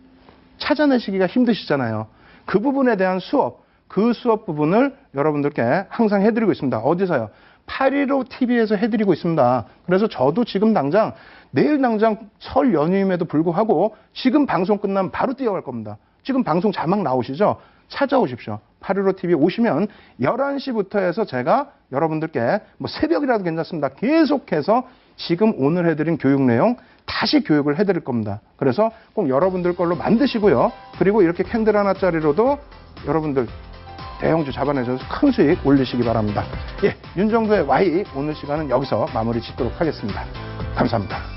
찾아내시기가 힘드시잖아요. 그 부분에 대한 수업, 그 수업 부분을 여러분들께 항상 해드리고 있습니다. 어디서요? 815TV에서 해드리고 있습니다. 그래서 저도 지금 당장 내일 당장 설 연휴임에도 불구하고 지금 방송 끝나면 바로 뛰어갈 겁니다. 지금 방송 자막 나오시죠? 찾아오십시오. 815TV 오시면 11시부터 해서 제가 여러분들께 뭐 새벽이라도 괜찮습니다. 계속해서 지금 오늘 해드린 교육 내용 다시 교육을 해드릴 겁니다. 그래서 꼭 여러분들 걸로 만드시고요. 그리고 이렇게 캔들 하나짜리로도 여러분들 대형주 잡아내셔서 큰 수익 올리시기 바랍니다. 예, 윤정도의 Y 오늘 시간은 여기서 마무리 짓도록 하겠습니다. 감사합니다.